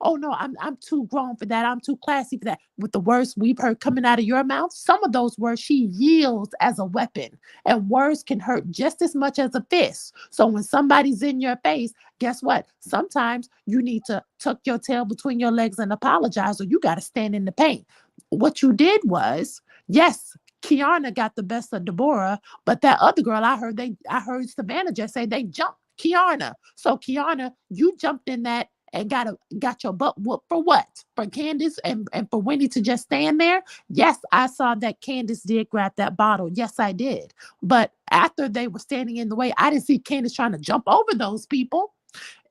Speaker 6: Oh no, I'm too grown for that. I'm too classy for that. With the words we've heard coming out of your mouth, some of those words she yields as a weapon. And words can hurt just as much as a fist. So when somebody's in your face, guess what? Sometimes you need to tuck your tail between your legs and apologize, or you got to stand in the paint. What you did was, yes, Kiana got the best of Deborah, but that other girl, I heard Savannah just say they jumped Kiana. So Kiana, you jumped in that and got your butt whooped for what? For Candace and for Wendy to just stand there? Yes, I saw that Candace did grab that bottle. Yes, I did. But after they were standing in the way, I didn't see Candace trying to jump over those people.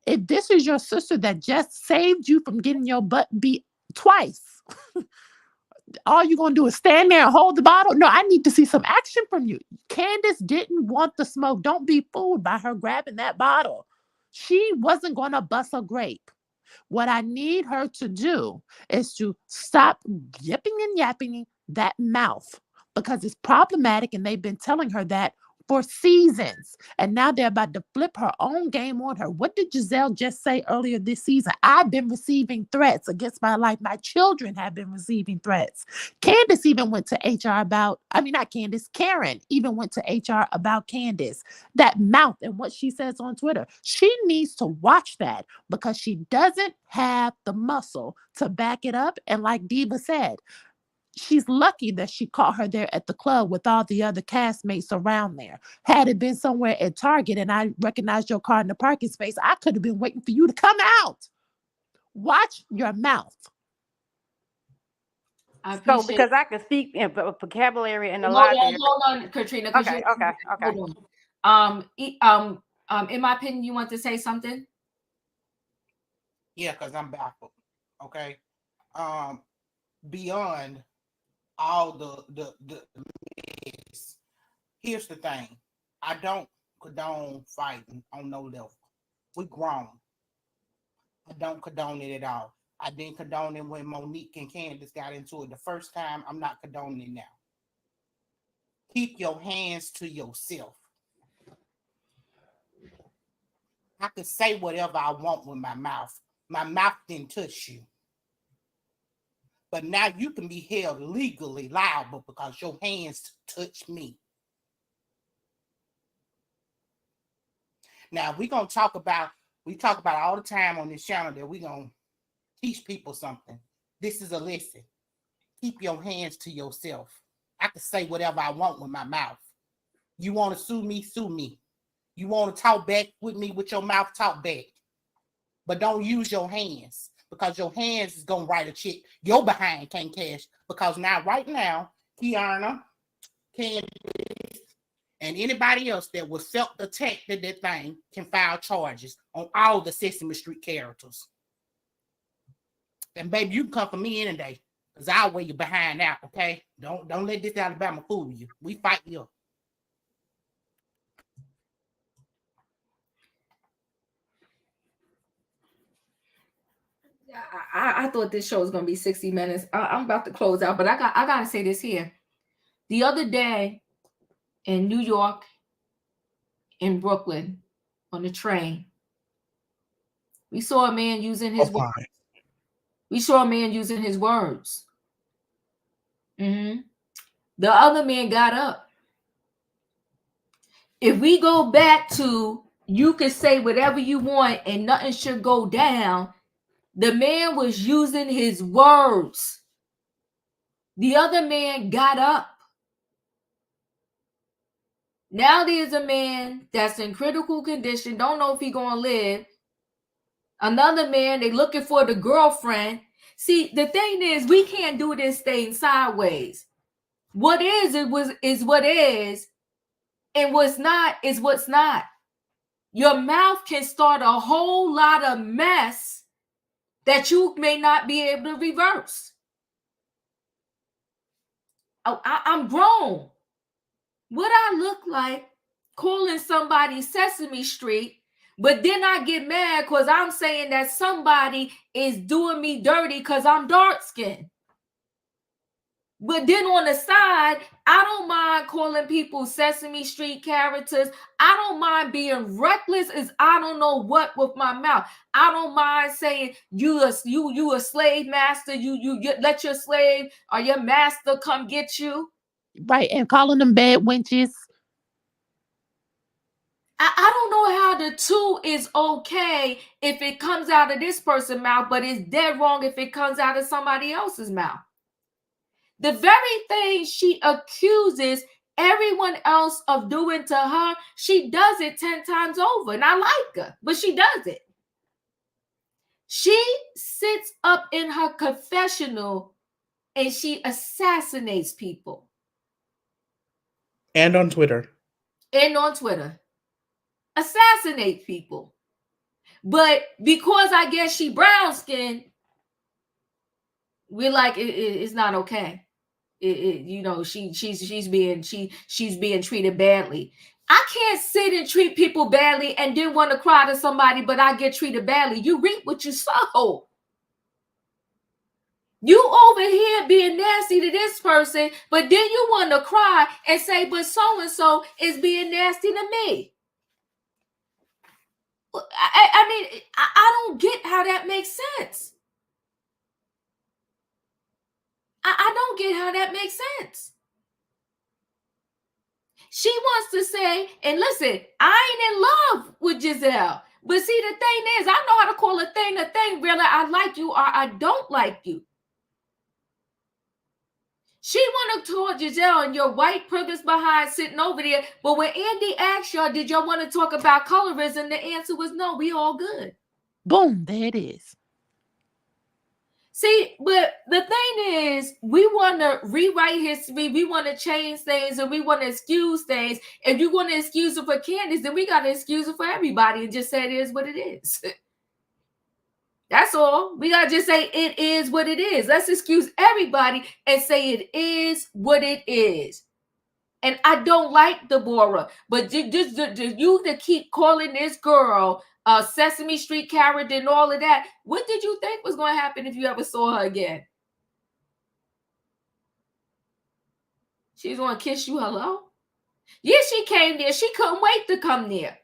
Speaker 6: If this is your sister that just saved you from getting your butt beat twice, all you're going to do is stand there and hold the bottle? No, I need to see some action from you. Candace didn't want the smoke. Don't be fooled by her grabbing that bottle. She wasn't going to bust a grape. What I need her to do is to stop yipping and yapping that mouth because it's problematic, and they've been telling her that for seasons. And now they're about to flip her own game on her. What did Gizelle just say earlier this season? I've been receiving threats against my life. My children have been receiving threats. Candace even went to HR about, not Candace, Karen even went to HR about Candace. That mouth and what she says on Twitter. She needs to watch that because she doesn't have the muscle to back it up. And like Diva said, she's lucky that she caught her there at the club with all the other castmates around there. Had it been somewhere at Target and I recognized your car in the parking space, I could have been waiting for you to come out. Watch your mouth.
Speaker 4: So because I can speak in vocabulary and a
Speaker 1: hold
Speaker 4: lot.
Speaker 1: Hold on, Katrina.
Speaker 4: Okay.
Speaker 1: Hold on. In my opinion, you want to say something?
Speaker 2: Yeah, because I'm baffled. Okay. Beyond all the mess, here's the thing. I don't condone fighting on no level. We grown. I don't condone it at all. I didn't condone it when Monique and Candace got into it the first time. I'm not condoning it now. Keep your hands to yourself. I could say whatever I want with my mouth. My mouth didn't touch you. But now you can be held legally liable because your hands touched me. Now we talk about all the time on this channel that we're gonna teach people something. This is a lesson. Keep your hands to yourself. I can say whatever I want with my mouth. You want to sue me, sue me. You want to talk back with me with your mouth, talk back. But don't use your hands, because your hands is gonna write a check. Your behind can't cash, because right now, Kiana, Candace, and anybody else that was felt attacked at that thing can file charges on all the Sesame Street characters. And baby, you can come for me any day, because I'll wear you behind out, okay? Don't let this Alabama fool you. We fight you.
Speaker 1: I thought this show was gonna be 60 minutes. I'm about to close out, but I gotta say this here. The other day in New York, in Brooklyn, on the train, we saw a man using his words. We saw a man using his words. The other man got up. If we go back to you can say whatever you want and nothing should go down, the man was using his words. The other man got up. Now there's a man that's in critical condition, don't know if he's going to live. Another man, they looking for the girlfriend. See, the thing is, we can't do this thing sideways. What is what is, and what's not is what's not. Your mouth can start a whole lot of mess that you may not be able to reverse. I'm grown. What I look like calling somebody Sesame Street, but then I get mad because I'm saying that somebody is doing me dirty because I'm dark skinned. But then on the side, I don't mind calling people Sesame Street characters. I don't mind being reckless as I don't know what with my mouth. I don't mind saying you a slave master. You let your slave or your master come get you.
Speaker 6: Right, and calling them bad wenches.
Speaker 1: I don't know how the two is okay if it comes out of this person's mouth, but it's dead wrong if it comes out of somebody else's mouth. The very thing she accuses everyone else of doing to her, she does it 10 times over. And I like her, but she does it. She sits up in her confessional and she assassinates people.
Speaker 5: And on Twitter.
Speaker 1: Assassinate people. But because I guess she brown skinned, we're like, it's not okay. She's being treated badly. I can't sit and treat people badly and then want to cry to somebody, but I get treated badly. You reap what you sow. You over here being nasty to this person, but then you want to cry and say, but so-and-so is being nasty to me. I mean, I don't get how that makes sense. I don't get how that makes sense. She wants to say, and listen, I ain't in love with Gizelle. But see, the thing is, I know how to call a thing, really, I like you or I don't like you. She want to talk Gizelle and your white privilege behind sitting over there. But when Andy asked y'all, did y'all want to talk about colorism? The answer was no, we all good.
Speaker 6: Boom, there it is.
Speaker 1: See, but the thing is, we want to rewrite history. We want to change things and we want to excuse things. If you want to excuse it for Candace, then we got to excuse it for everybody and just say it is what it is. That's all. We got to just say it is what it is. Let's excuse everybody and say it is what it is. And I don't like Deborah, but just you to keep calling this girl Sesame Street character and all of that. What did you think was going to happen if you ever saw her again? She's going to kiss you hello? Yeah, she came there. She couldn't wait to come there.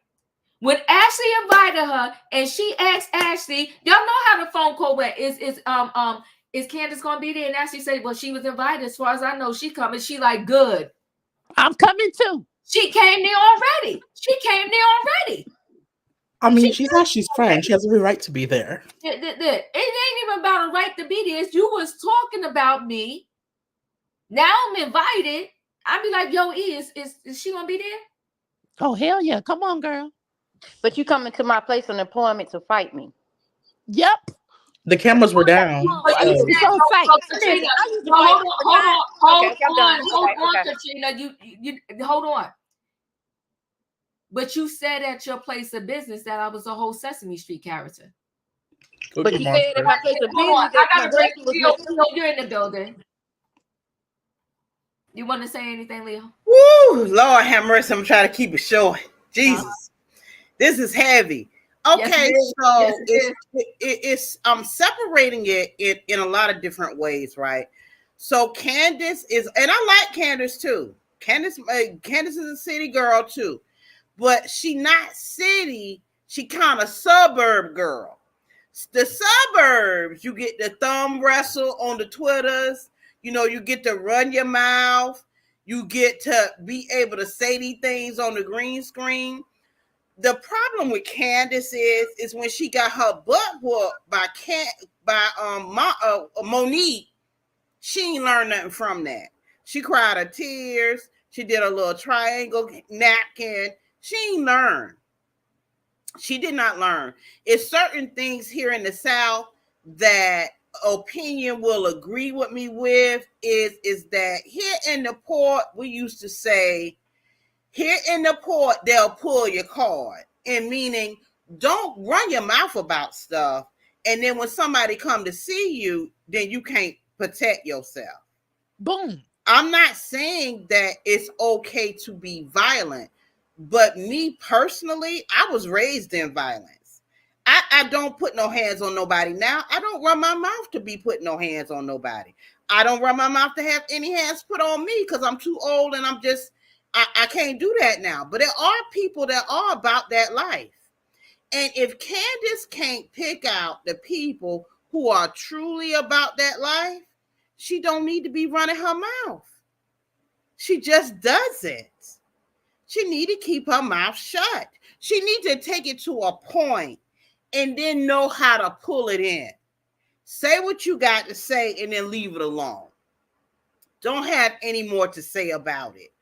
Speaker 1: When Ashley invited her and she asked Ashley, y'all know how the phone call went. Is Candace gonna be there? And Ashley said, well, she was invited. As far as I know, she coming. She like, good.
Speaker 6: I'm coming too.
Speaker 1: She came there already.
Speaker 5: I mean, she's Ashley's friend. She has every right to be there.
Speaker 1: It ain't even about a right to be there. You was talking about me. Now I'm invited. I'd be like, yo, is she gonna be there?
Speaker 6: Oh, hell yeah. Come on, girl.
Speaker 4: But you coming to my place of employment to fight me.
Speaker 6: Yep.
Speaker 5: The cameras were down.
Speaker 1: But you
Speaker 6: It's
Speaker 1: said,
Speaker 6: on site.
Speaker 1: Katrina,
Speaker 6: Listen,
Speaker 1: hold on,
Speaker 4: Okay.
Speaker 1: Katrina. You hold on. But you said at your place of business that I was a whole Sesame Street character.
Speaker 4: But you said at my place of
Speaker 1: Hold on,
Speaker 4: business
Speaker 1: I
Speaker 4: that
Speaker 1: gotta
Speaker 4: my
Speaker 1: bring
Speaker 4: husband
Speaker 1: Leo.
Speaker 4: was
Speaker 1: Leo, you're in the building. You want to say anything, Leo?
Speaker 8: Woo, Lord have mercy. I'm trying to keep it short. Jesus, this is heavy. Okay,
Speaker 1: Yes,
Speaker 8: it's I'm separating it in a lot of different ways, right? So Candace is, and I like Candace too. Candace is a city girl too, but she not city. She kind of suburb girl. The suburbs, you get the thumb wrestle on the Twitters. You know, you get to run your mouth. You get to be able to say these things on the green screen. The problem with Candace is when she got her butt whooped by Monique, she ain't learned nothing from that. She cried her tears. She did a little triangle napkin. She ain't learned. She did not learn. It's certain things here in the South that opinion will agree with me with is that here in the port, we used to say, here in the port, they'll pull your card. And meaning, don't run your mouth about stuff. And then when somebody come to see you, then you can't protect yourself.
Speaker 6: Boom.
Speaker 8: I'm not saying that it's okay to be violent, but me personally, I was raised in violence. I don't put no hands on nobody now. I don't run my mouth to be putting no hands on nobody. I don't run my mouth to have any hands put on me because I'm too old and I can't do that now. But there are people that are about that life. And if Candace can't pick out the people who are truly about that life, she don't need to be running her mouth. She just doesn't. She need to keep her mouth shut. She need to take it to a point and then know how to pull it in. Say what you got to say and then leave it alone. Don't have any more to say about it.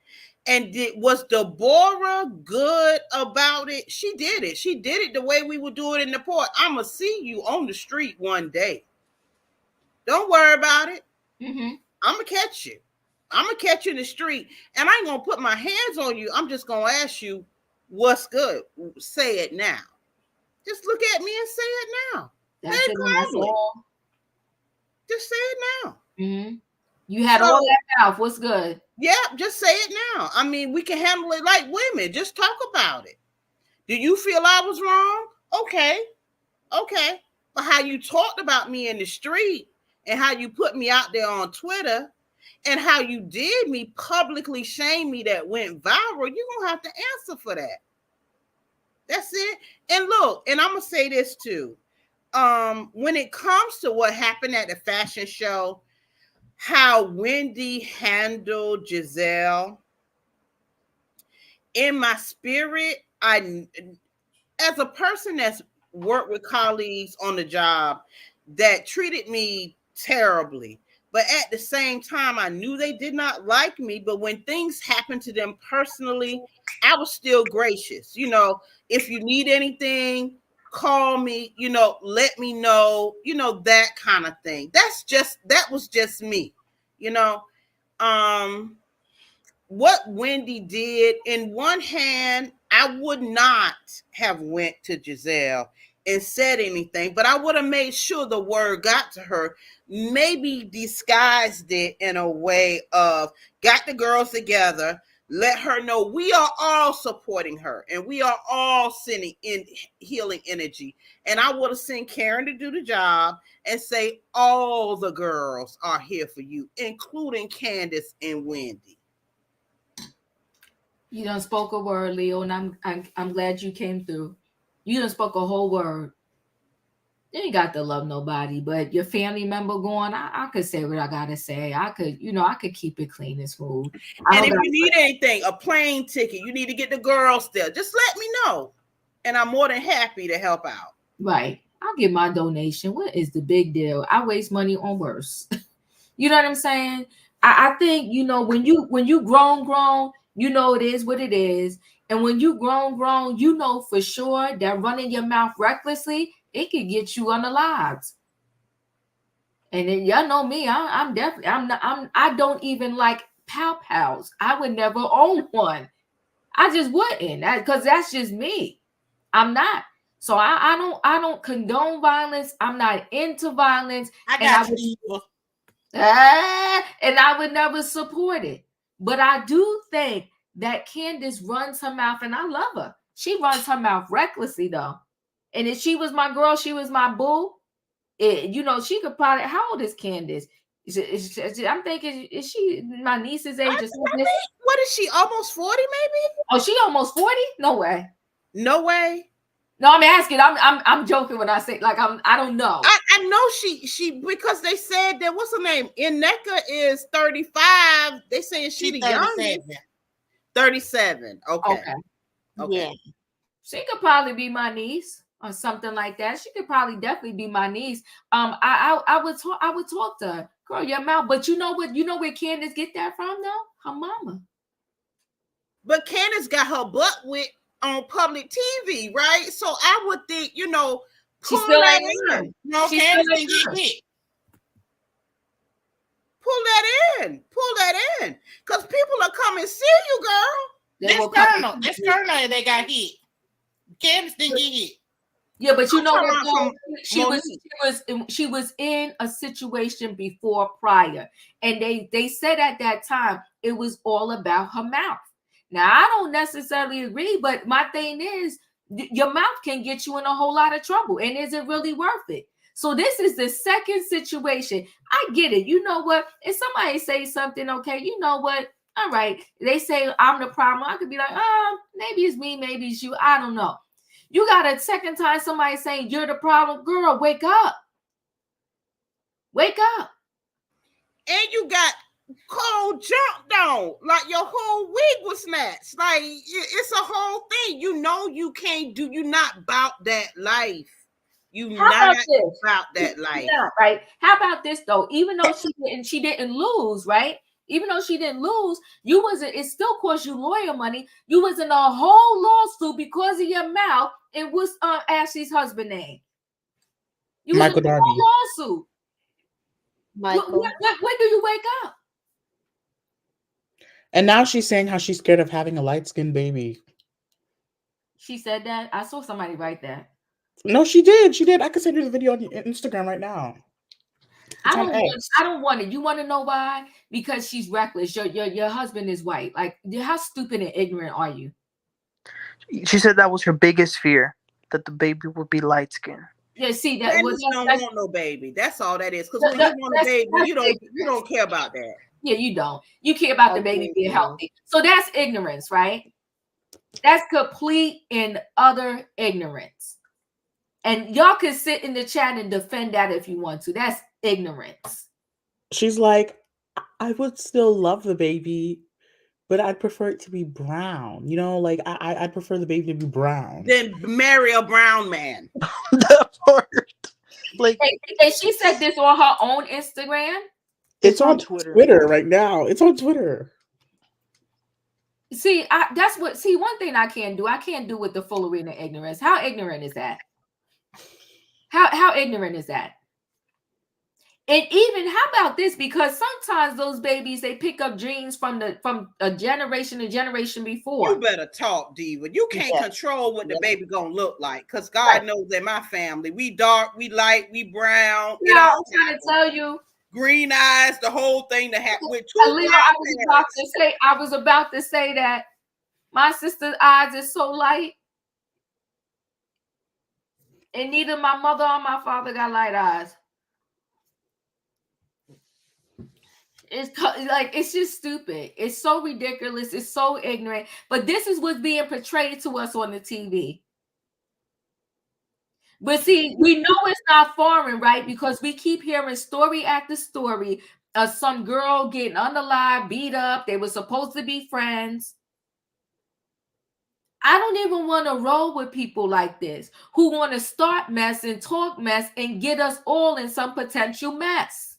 Speaker 8: And was Deborah good about it? She did it. She did it the way we would do it in the port. I'm going to see you on the street one day. Don't worry about it.
Speaker 1: Mm-hmm.
Speaker 8: I'm going to catch you. I'm going to catch you in the street. And I ain't going to put my hands on you. I'm just going to ask you, what's good? Say it now. Just look at me and say it now.
Speaker 1: That's all.
Speaker 8: Just say it now.
Speaker 1: Mm-hmm. You had all that mouth. What's good?
Speaker 8: Yeah, just say it now. I mean, we can handle it like women. Just talk about it. Do you feel I was wrong? Okay. But how you talked about me in the street and how you put me out there on Twitter and how you did me publicly shame me that went viral, you're going to have to answer for that. That's it. And look, and I'm going to say this too. When it comes to what happened at the fashion show, how Wendy handled Gizelle, in my spirit, as a person that's worked with colleagues on the job that treated me terribly, but at the same time, I knew they did not like me. But when things happened to them personally, I was still gracious. You know, if you need anything, call me, you know, let me know, you know, that kind of thing. That was just me, you know. What Wendy did, in one hand, I would not have went to Gizelle and said anything, but I would have made sure the word got to her, maybe disguised it in a way of got the girls together, Let her know we are all supporting her and we are all sending in healing energy. And I would have sent Karen to do the job and say, all the girls are here for you, including Candace and Wendy.
Speaker 1: You done spoke a word, Leo, and I'm glad you came through. You done spoke a whole word. You ain't got to love nobody, but your family member going, I could say what I gotta say. I could keep it clean and smooth.
Speaker 8: And if you need anything, a plane ticket, you need to get the girls there, just let me know. And I'm more than happy to help out.
Speaker 1: Right. I'll give my donation. What is the big deal? I waste money on worse. You know what I'm saying? I think, when you grown, it is what it is. And when you grown, for sure that running your mouth recklessly, it could get you unalived. And then y'all know me, I don't even like pals. I would never own one. I just wouldn't, because that's just me. I'm not. So I don't condone violence. I'm not into violence. And I would never support it. But I do think that Candace runs her mouth, and I love her. She runs her mouth recklessly, though. And if she was my girl, she was my boo. She could probably. How old is Candace? I'm thinking, is she my niece's age?
Speaker 8: What is she? Almost 40, maybe?
Speaker 1: Oh, she almost 40? No way.
Speaker 8: No way.
Speaker 1: No, I'm asking. I'm joking when I say I don't know.
Speaker 8: I know she because they said that what's her name? Ineka is 35. They saying she the youngest. 37. Okay.
Speaker 3: Yeah.
Speaker 1: She could probably be my niece or something like that. She could probably definitely be my niece. I would talk to her. Girl, your mouth. But you know what? You know where Candace get that from though? Her mama.
Speaker 8: But Candace got her butt with on public TV, right? So I would think,
Speaker 1: she still ain't in.
Speaker 2: No, Candace didn't get hit.
Speaker 8: Pull that in. Because people are coming see you, girl.
Speaker 2: This Colonel, they got hit. Candace didn't get hit.
Speaker 1: Yeah, but you know what? She was in a situation before prior, and they said at that time it was all about her mouth. Now I don't necessarily agree, but my thing is your mouth can get you in a whole lot of trouble, and is it really worth it? So this is the second situation. I get it. You know what? If somebody say something, okay, you know what? All right, they say I'm the problem. I could be like, maybe it's me, maybe it's you. I don't know. You got a second time somebody saying you're the problem, girl. Wake up. Wake up.
Speaker 8: And you got cold jumped on, like your whole wig was snatched. Like it's a whole thing. You not about that life. You not about that life.
Speaker 1: Yeah, right. How about this though? Even though she didn't lose, right? Even though she didn't lose, it still cost you lawyer money. You was in a whole lawsuit because of your mouth. And what's Ashley's husband name? You
Speaker 5: Michael
Speaker 1: was in a whole lawsuit.
Speaker 3: Michael.
Speaker 1: When do you wake up?
Speaker 5: And now she's saying how she's scared of having a light-skinned baby.
Speaker 1: She said that? I saw somebody write that.
Speaker 5: No, she did. She did. I can send you the video on Instagram right now.
Speaker 1: I don't want it. You want to know why? Because she's reckless. Your husband is white. Like, how stupid and ignorant are you?
Speaker 7: She said that was her biggest fear, that the baby would be light skinned.
Speaker 1: Yeah, see that
Speaker 8: don't want no baby. That's all that is. Because when you want a baby, you don't care about that.
Speaker 1: Yeah, you don't. You care about the baby being healthy. So that's ignorance, right? That's complete and utter ignorance. And y'all can sit in the chat and defend that if you want to. That's ignorance.
Speaker 5: She's like, I would still love the baby, but I'd prefer it to be brown. Like I'd prefer the baby to be brown.
Speaker 8: Then marry a brown man.
Speaker 7: That part. Like,
Speaker 1: and she said this on her own Instagram.
Speaker 5: It's on Twitter right now. It's on Twitter.
Speaker 1: See, one thing I can't do. I can't do with the foolery and the ignorance. How ignorant is that? How ignorant is that? And even how about this? Because sometimes those babies, they pick up genes from a generation to generation before.
Speaker 8: You better talk, Diva. You can't control what the baby gonna look like, because God knows in my family, we dark, we light, we brown.
Speaker 1: I'm trying to tell you.
Speaker 8: green eyes, the whole thing that happened with two
Speaker 1: Aaliyah,
Speaker 8: black
Speaker 1: I was about to say that my sister's eyes is so light, and neither my mother or my father got light eyes. It's just stupid. It's so ridiculous. It's so ignorant. But this is what's being portrayed to us on the TV. But see, we know it's not foreign, right? Because we keep hearing story after story of some girl getting unalive, beat up. They were supposed to be friends. I don't even want to roll with people like this who want to start mess and talk mess and get us all in some potential mess.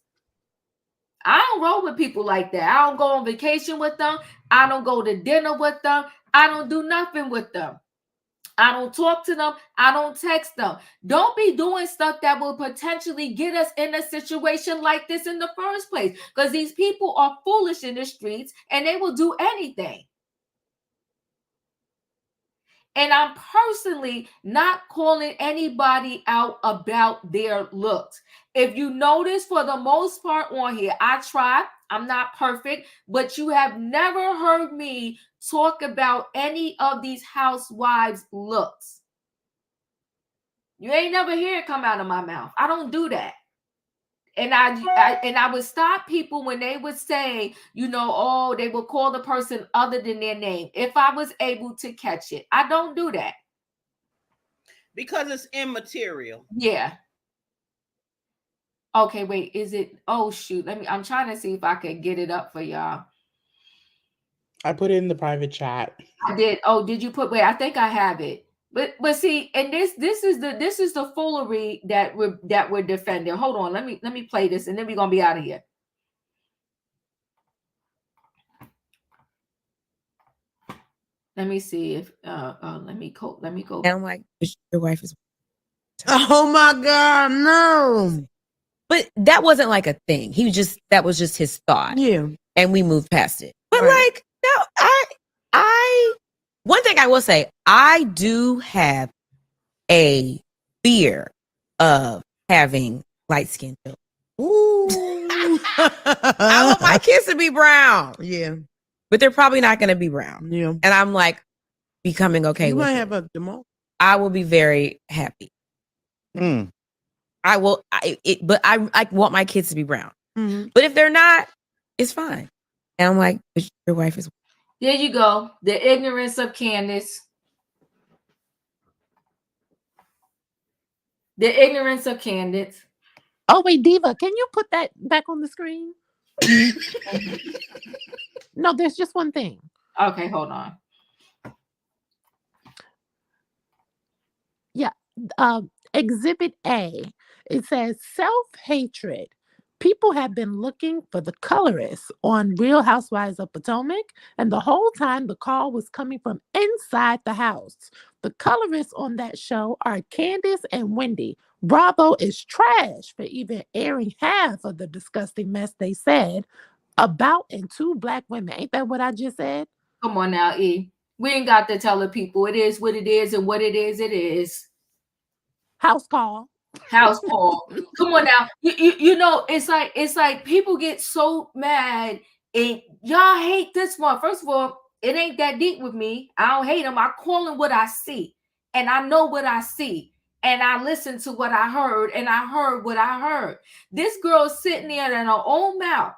Speaker 1: I don't roll with people like that. I don't go on vacation with them. I don't go to dinner with them. I don't do nothing with them. I don't talk to them. I don't text them. Don't be doing stuff that will potentially get us in a situation like this in the first place, because these people are foolish in the streets and they will do anything. And I'm personally not calling anybody out about their looks. If you notice, for the most part on here, I try. I'm not perfect, but you have never heard me talk about any of these housewives' looks. You ain't never hear it come out of my mouth. I don't do that. And I would stop people when they would say, oh, they would call the person other than their name if I was able to catch it. I don't do that.
Speaker 8: Because it's immaterial.
Speaker 1: Yeah. Okay, wait, is it? Oh, shoot. I'm trying to see if I can get it up for y'all.
Speaker 5: I put it in the private chat.
Speaker 1: I did. Oh, did you put? Wait, I think I have it. But see, and this is the foolery that we're defending. Hold on, let me play this, and then we're gonna be out of here. Let me see if let me go.
Speaker 9: And I'm like, your wife is.
Speaker 3: Oh my God, no.
Speaker 9: But that wasn't like a thing. That was just his thought.
Speaker 3: Yeah.
Speaker 9: And we moved past it. But
Speaker 1: Right.
Speaker 9: like, no, one thing I will say, I do have a fear of having light skinned children.
Speaker 3: Ooh.
Speaker 9: I want my kids to be brown.
Speaker 3: Yeah.
Speaker 9: But they're probably not going to be brown.
Speaker 3: Yeah.
Speaker 9: And I'm like becoming okay
Speaker 3: You
Speaker 9: with
Speaker 3: might
Speaker 9: it.
Speaker 3: have a demo.
Speaker 9: I will be very happy. I will, but I want my kids to be brown.
Speaker 3: Mm-hmm.
Speaker 9: But if they're not, it's fine. And I'm like, but your wife is.
Speaker 1: There you go. The ignorance of Candace. The ignorance of Candace.
Speaker 6: Oh, wait, Diva, can you put that back on the screen? No, there's just one thing.
Speaker 1: Okay, hold on.
Speaker 6: Yeah. Exhibit A. It says self-hatred. People have been looking for the colorist on Real Housewives of Potomac, and the whole time the call was coming from inside the house. The colorists on that show are Candace and Wendy. Bravo is trash for even airing half of the disgusting mess they said about and two Black women. Ain't that what I just said?
Speaker 1: Come on now, E. We ain't got to tell the people it is what it is, and what it is.
Speaker 6: House call.
Speaker 1: House call. Come on now. You know, it's like people get so mad and y'all hate this one. First of all, it ain't that deep with me. I don't hate them. I call them what I see. And I know what I see. And I listened to what I heard. And I heard what I heard. This girl's sitting there in her own mouth.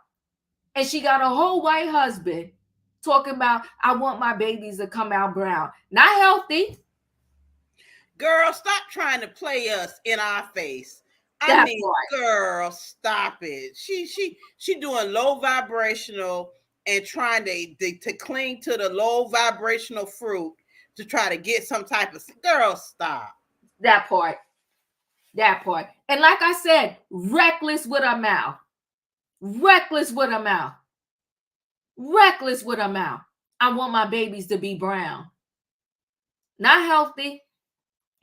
Speaker 1: And she got a whole white husband talking about, I want my babies to come out brown. Not healthy.
Speaker 8: Girl, stop trying to play us in our face.
Speaker 1: That's right.
Speaker 8: Girl, stop it. She doing low vibrational and trying to cling to the low vibrational fruit to try to get some type of. Girl, stop.
Speaker 1: That part. And like I said, reckless with her mouth. Reckless with her mouth. I want my babies to be brown. Not healthy.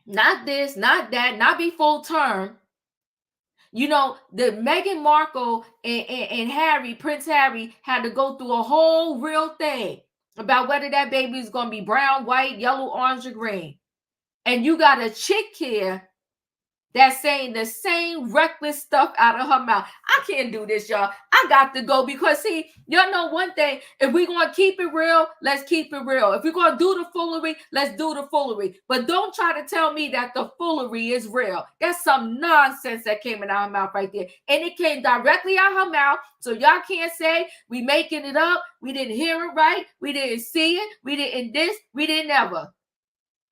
Speaker 1: Not this, not that, not be full term. You know, the Meghan Markle and Harry, Prince Harry, had to go through a whole real thing about whether that baby is going to be brown, white, yellow, orange, or green. And you got a chick here that's saying the same reckless stuff out of her mouth. I can't do this, y'all. I got to go because, see, y'all know one thing. If we're going to keep it real, let's keep it real. If we're going to do the foolery, let's do the foolery. But don't try to tell me that the foolery is real. That's some nonsense that came in our mouth right there. And it came directly out her mouth. So y'all can't say we making it up. We didn't hear it right. We didn't see it. We didn't this. We didn't ever.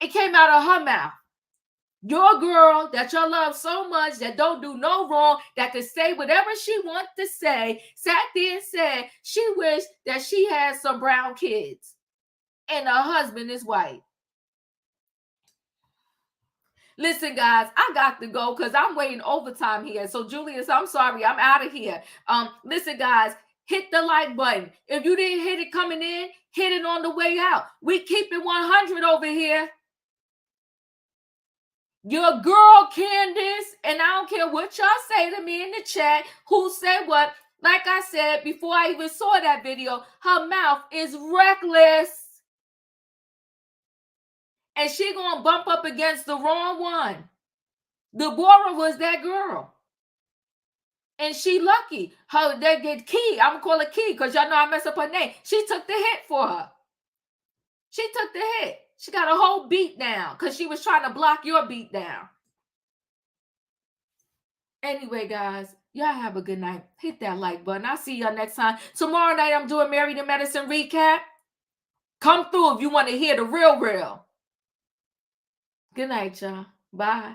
Speaker 1: It came out of her mouth. Your girl that y'all love so much, that don't do no wrong, that can say whatever she wants to say, sat there and said she wished that she had some brown kids and her husband is white. Listen, guys, I got to go because I'm waiting overtime here. So, Julius, I'm sorry. I'm out of here. Listen, guys, hit the like button. If you didn't hit it coming in, hit it on the way out. We keep it 100 over here. Your girl Candace, and I don't care what y'all say to me in the chat, who said what. Like I said, before I even saw that video, her mouth is reckless. And she gonna bump up against the wrong one. Deborah was that girl. And she lucky. Her, they get Key. I'm gonna call her Key because y'all know I mess up her name. She took the hit for her. She took the hit. She got a whole beat down because she was trying to block your beat down. Anyway, guys, y'all have a good night. Hit that like button. I'll see y'all next time. Tomorrow night, I'm doing Married to Medicine recap. Come through if you want to hear the real. Good night, y'all. Bye.